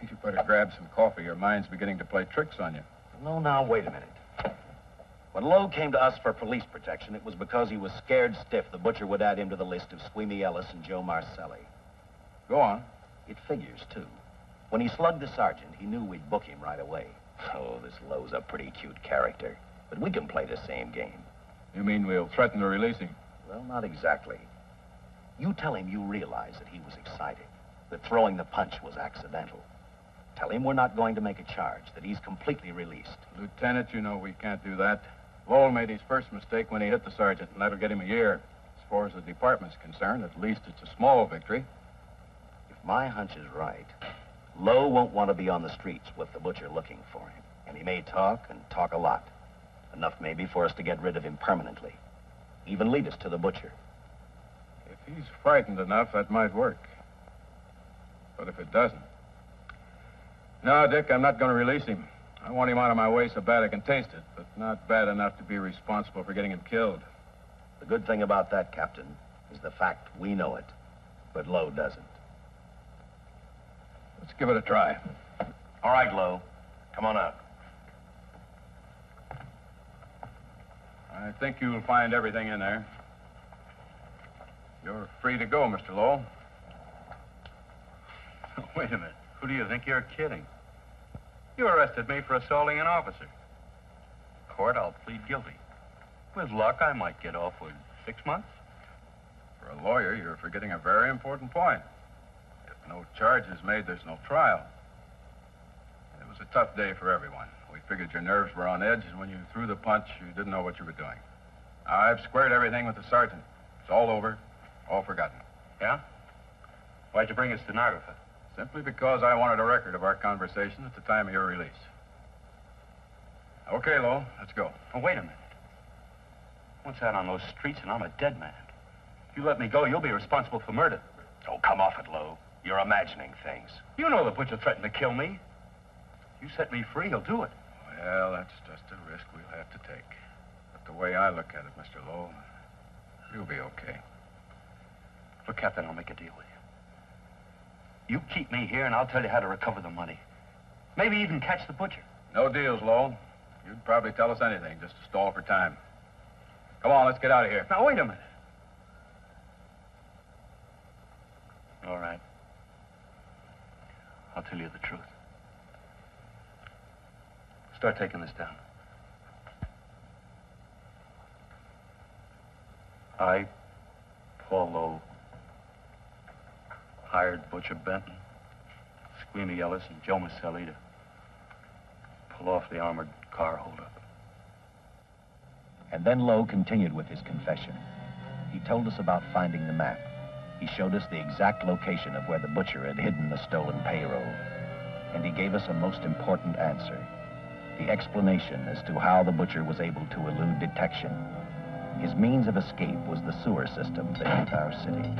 You better grab some coffee. Your mind's beginning to play tricks on you. No, now, wait a minute. When Lowe came to us for police protection, it was because he was scared stiff the butcher would add him to the list of Squeamy Ellis and Joe Marcelli. Go on. It figures, too. When he slugged the sergeant, he knew we'd book him right away. Oh, this Lowe's a pretty cute character. But we can play the same game. You mean we'll threaten to release him? Well, not exactly. You tell him you realize that he was excited, that throwing the punch was accidental. Tell him we're not going to make a charge, that he's completely released. Lieutenant, you know we can't do that. Lowell made his first mistake when he hit the sergeant, and that'll get him a year. As far as the department's concerned, at least it's a small victory. If my hunch is right, Lowe won't want to be on the streets with the butcher looking for him. And he may talk, and talk a lot. Enough maybe for us to get rid of him permanently. Even lead us to the butcher. If he's frightened enough, that might work. But if it doesn't... No, Dick, I'm not going to release him. I want him out of my way so bad I can taste it, but not bad enough to be responsible for getting him killed. The good thing about that, Captain, is the fact we know it, but Lowe doesn't. Let's give it a try. All right, Lowe. Come on out. I think you'll find everything in there. You're free to go, Mr. Lowell. Wait a minute. Who do you think you're kidding? You arrested me for assaulting an officer. Court, I'll plead guilty. With luck, I might get off with 6 months. For a lawyer, you're forgetting a very important point. If no charge is made, there's no trial. It was a tough day for everyone. We figured your nerves were on edge, and when you threw the punch, you didn't know what you were doing. I've squared everything with the sergeant. It's all over, all forgotten. Yeah? Why'd you bring a stenographer? Simply because I wanted a record of our conversation at the time of your release. Okay, Lowell, let's go. Oh, wait a minute. Once out on those streets and I'm a dead man. If you let me go, you'll be responsible for murder. Oh, come off it, Lowe. You're imagining things. You know the butcher threatened to kill me. If you set me free, he'll do it. Well, that's just a risk we'll have to take. But the way I look at it, Mr. Lowell, you'll be okay. Look, Captain, I'll make a deal with you. You keep me here, and I'll tell you how to recover the money. Maybe even catch the butcher. No deals, Lowell. You'd probably tell us anything just to stall for time. Come on, let's get out of here. Now, wait a minute. All right. I'll tell you the truth. Start taking this down. I, Paul Lowe, hired Butcher Benton, Squeamy Ellis, and Joe Marcelli to pull off the armored car holdup. And then Lowe continued with his confession. He told us about finding the map. He showed us the exact location of where the butcher had hidden the stolen payroll. And he gave us a most important answer. The explanation as to how the butcher was able to elude detection. His means of escape was the sewer system beneath our city.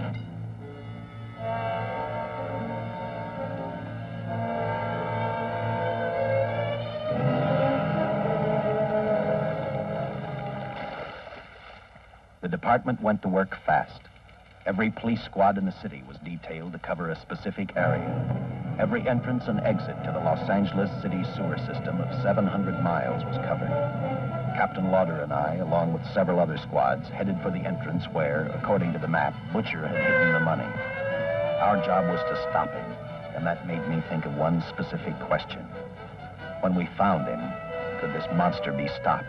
The department went to work fast. Every police squad in the city was detailed to cover a specific area. Every entrance and exit to the Los Angeles city sewer system of 700 miles was covered. Captain Lauder and I, along with several other squads, headed for the entrance where, according to the map, Butcher had hidden the money. Our job was to stop him, and that made me think of one specific question. When we found him, could this monster be stopped?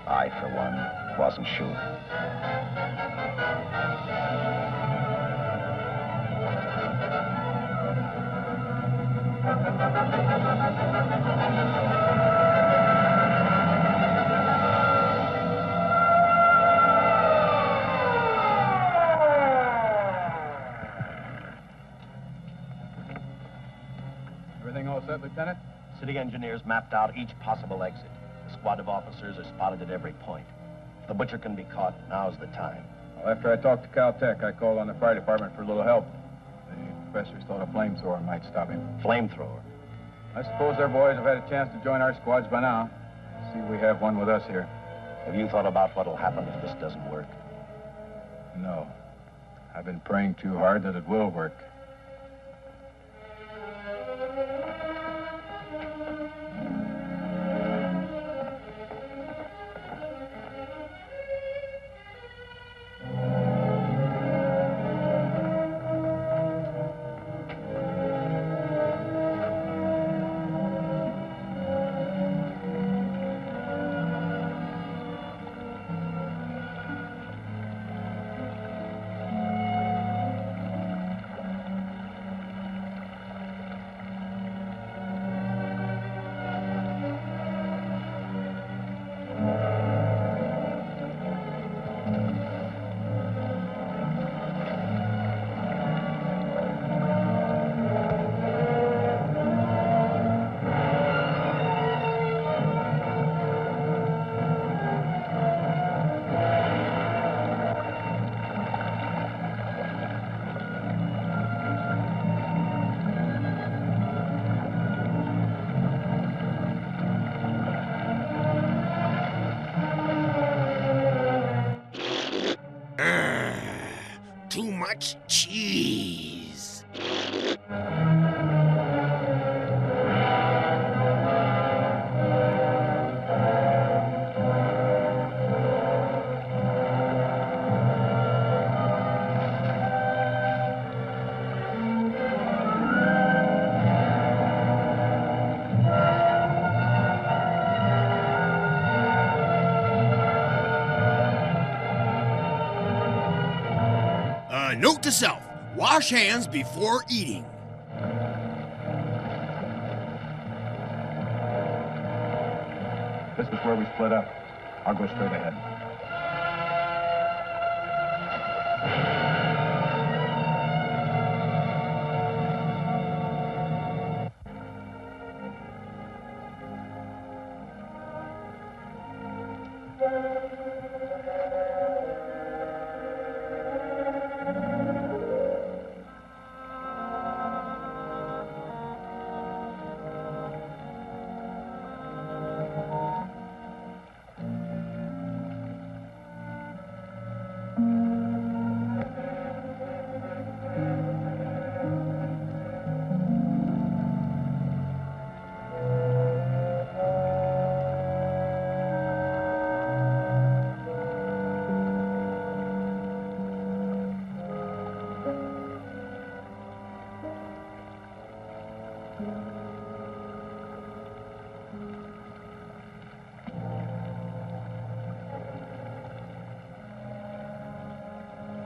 I, for one, wasn't sure. Everything all set, Lieutenant? City engineers mapped out each possible exit. A squad of officers are spotted at every point. If the butcher can be caught, now's the time. Well, after I talked to Caltech, I called on the fire department for a little help. The professors thought a flamethrower might stop him. Flamethrower? I suppose their boys have had a chance to join our squads by now. See, we have one with us here. Have you thought about what'll happen if this doesn't work? No. I've been praying too hard that it will work. Too much cheese. Note to self, wash hands before eating. This is where we split up. I'll go straight ahead.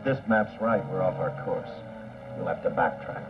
This map's right, we're off our course. We'll have to backtrack.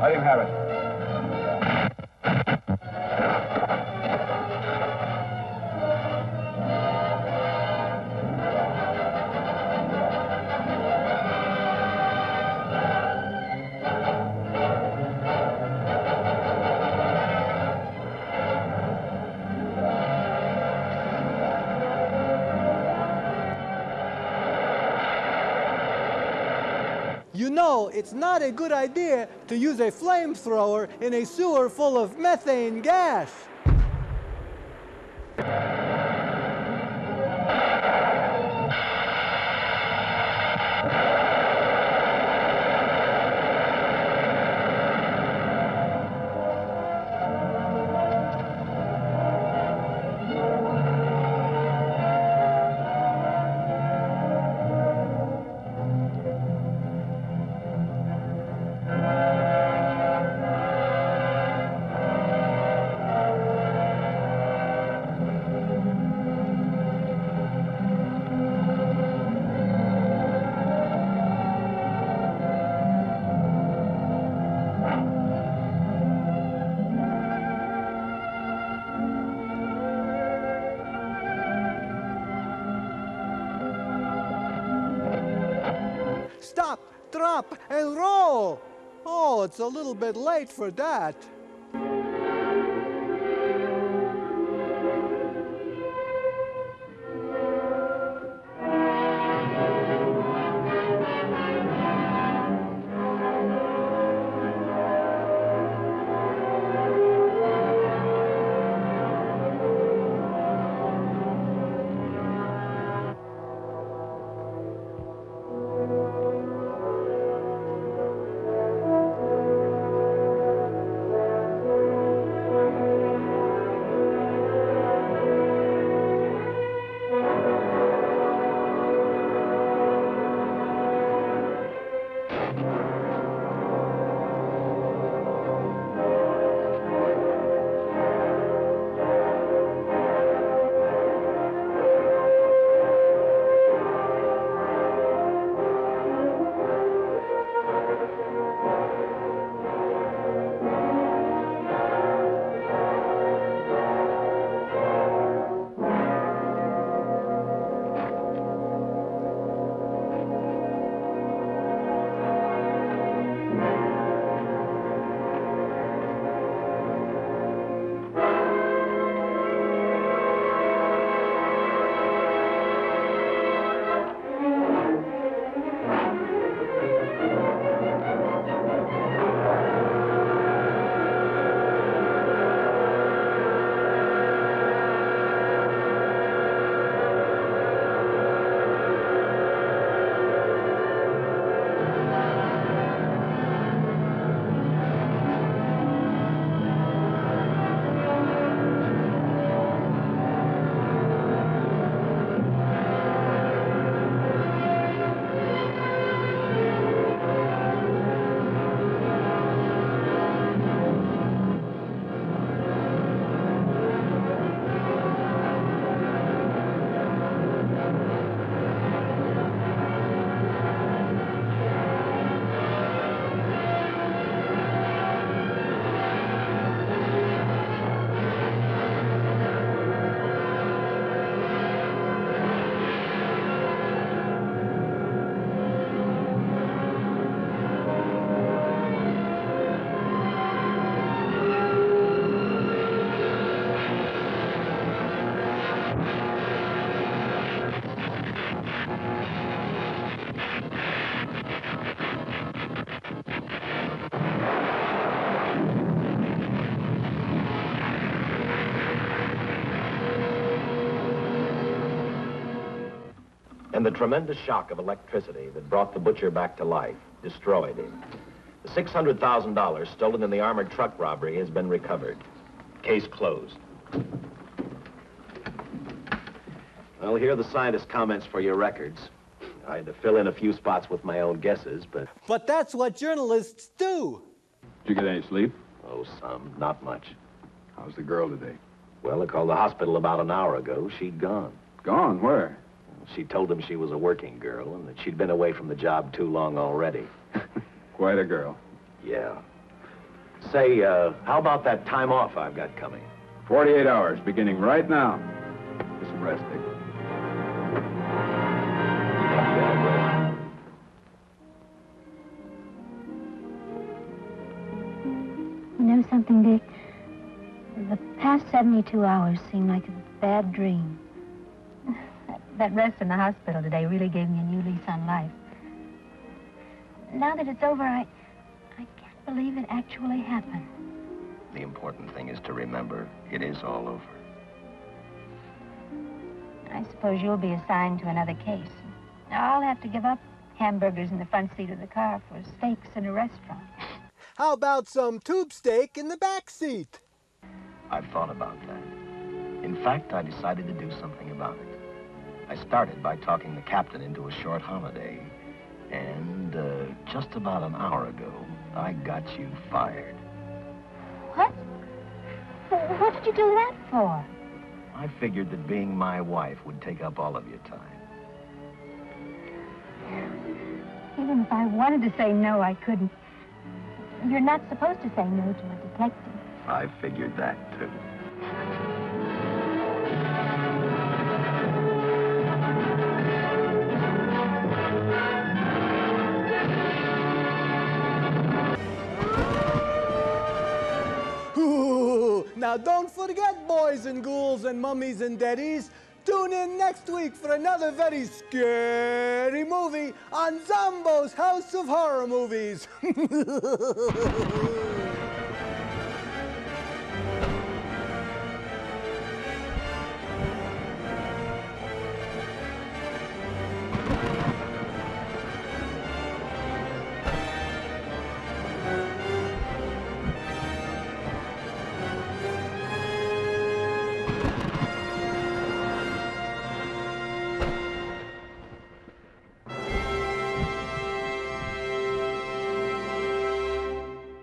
Let him have it. You know, it's not a good idea to use a flamethrower in a sewer full of methane gas. Stop, drop, and roll. Oh, it's a little bit late for that. And the tremendous shock of electricity that brought the butcher back to life destroyed him. The $600,000 stolen in the armored truck robbery has been recovered. Case closed. Well, here are the scientist's comments for your records. I had to fill in a few spots with my own guesses, but... But that's what journalists do. Did you get any sleep? Oh, some. Not much. How's the girl today? Well, I called the hospital about an hour ago. She'd gone. Gone? Where? She told them she was a working girl and that she'd been away from the job too long already. Quite a girl. Yeah. Say, how about that time off I've got coming? 48 hours, beginning right now. Get some rest, Dick. You know something, Dick? The past 72 hours seem like a bad dream. That rest in the hospital today really gave me a new lease on life. Now that it's over, I can't believe it actually happened. The important thing is to remember it is all over. I suppose you'll be assigned to another case. I'll have to give up hamburgers in the front seat of the car for steaks in a restaurant. How about some tube steak in the back seat? I've thought about that. In fact, I decided to do something about it. I started by talking the captain into a short holiday, and just about an hour ago, I got you fired. What? What did you do that for? I figured that being my wife would take up all of your time. Even if I wanted to say no, I couldn't. You're not supposed to say no to a detective. I figured that, too. Ooh, now don't forget, boys and ghouls and mummies and daddies, tune in next week for another very scary movie on Zomboo's House of Horror Movies.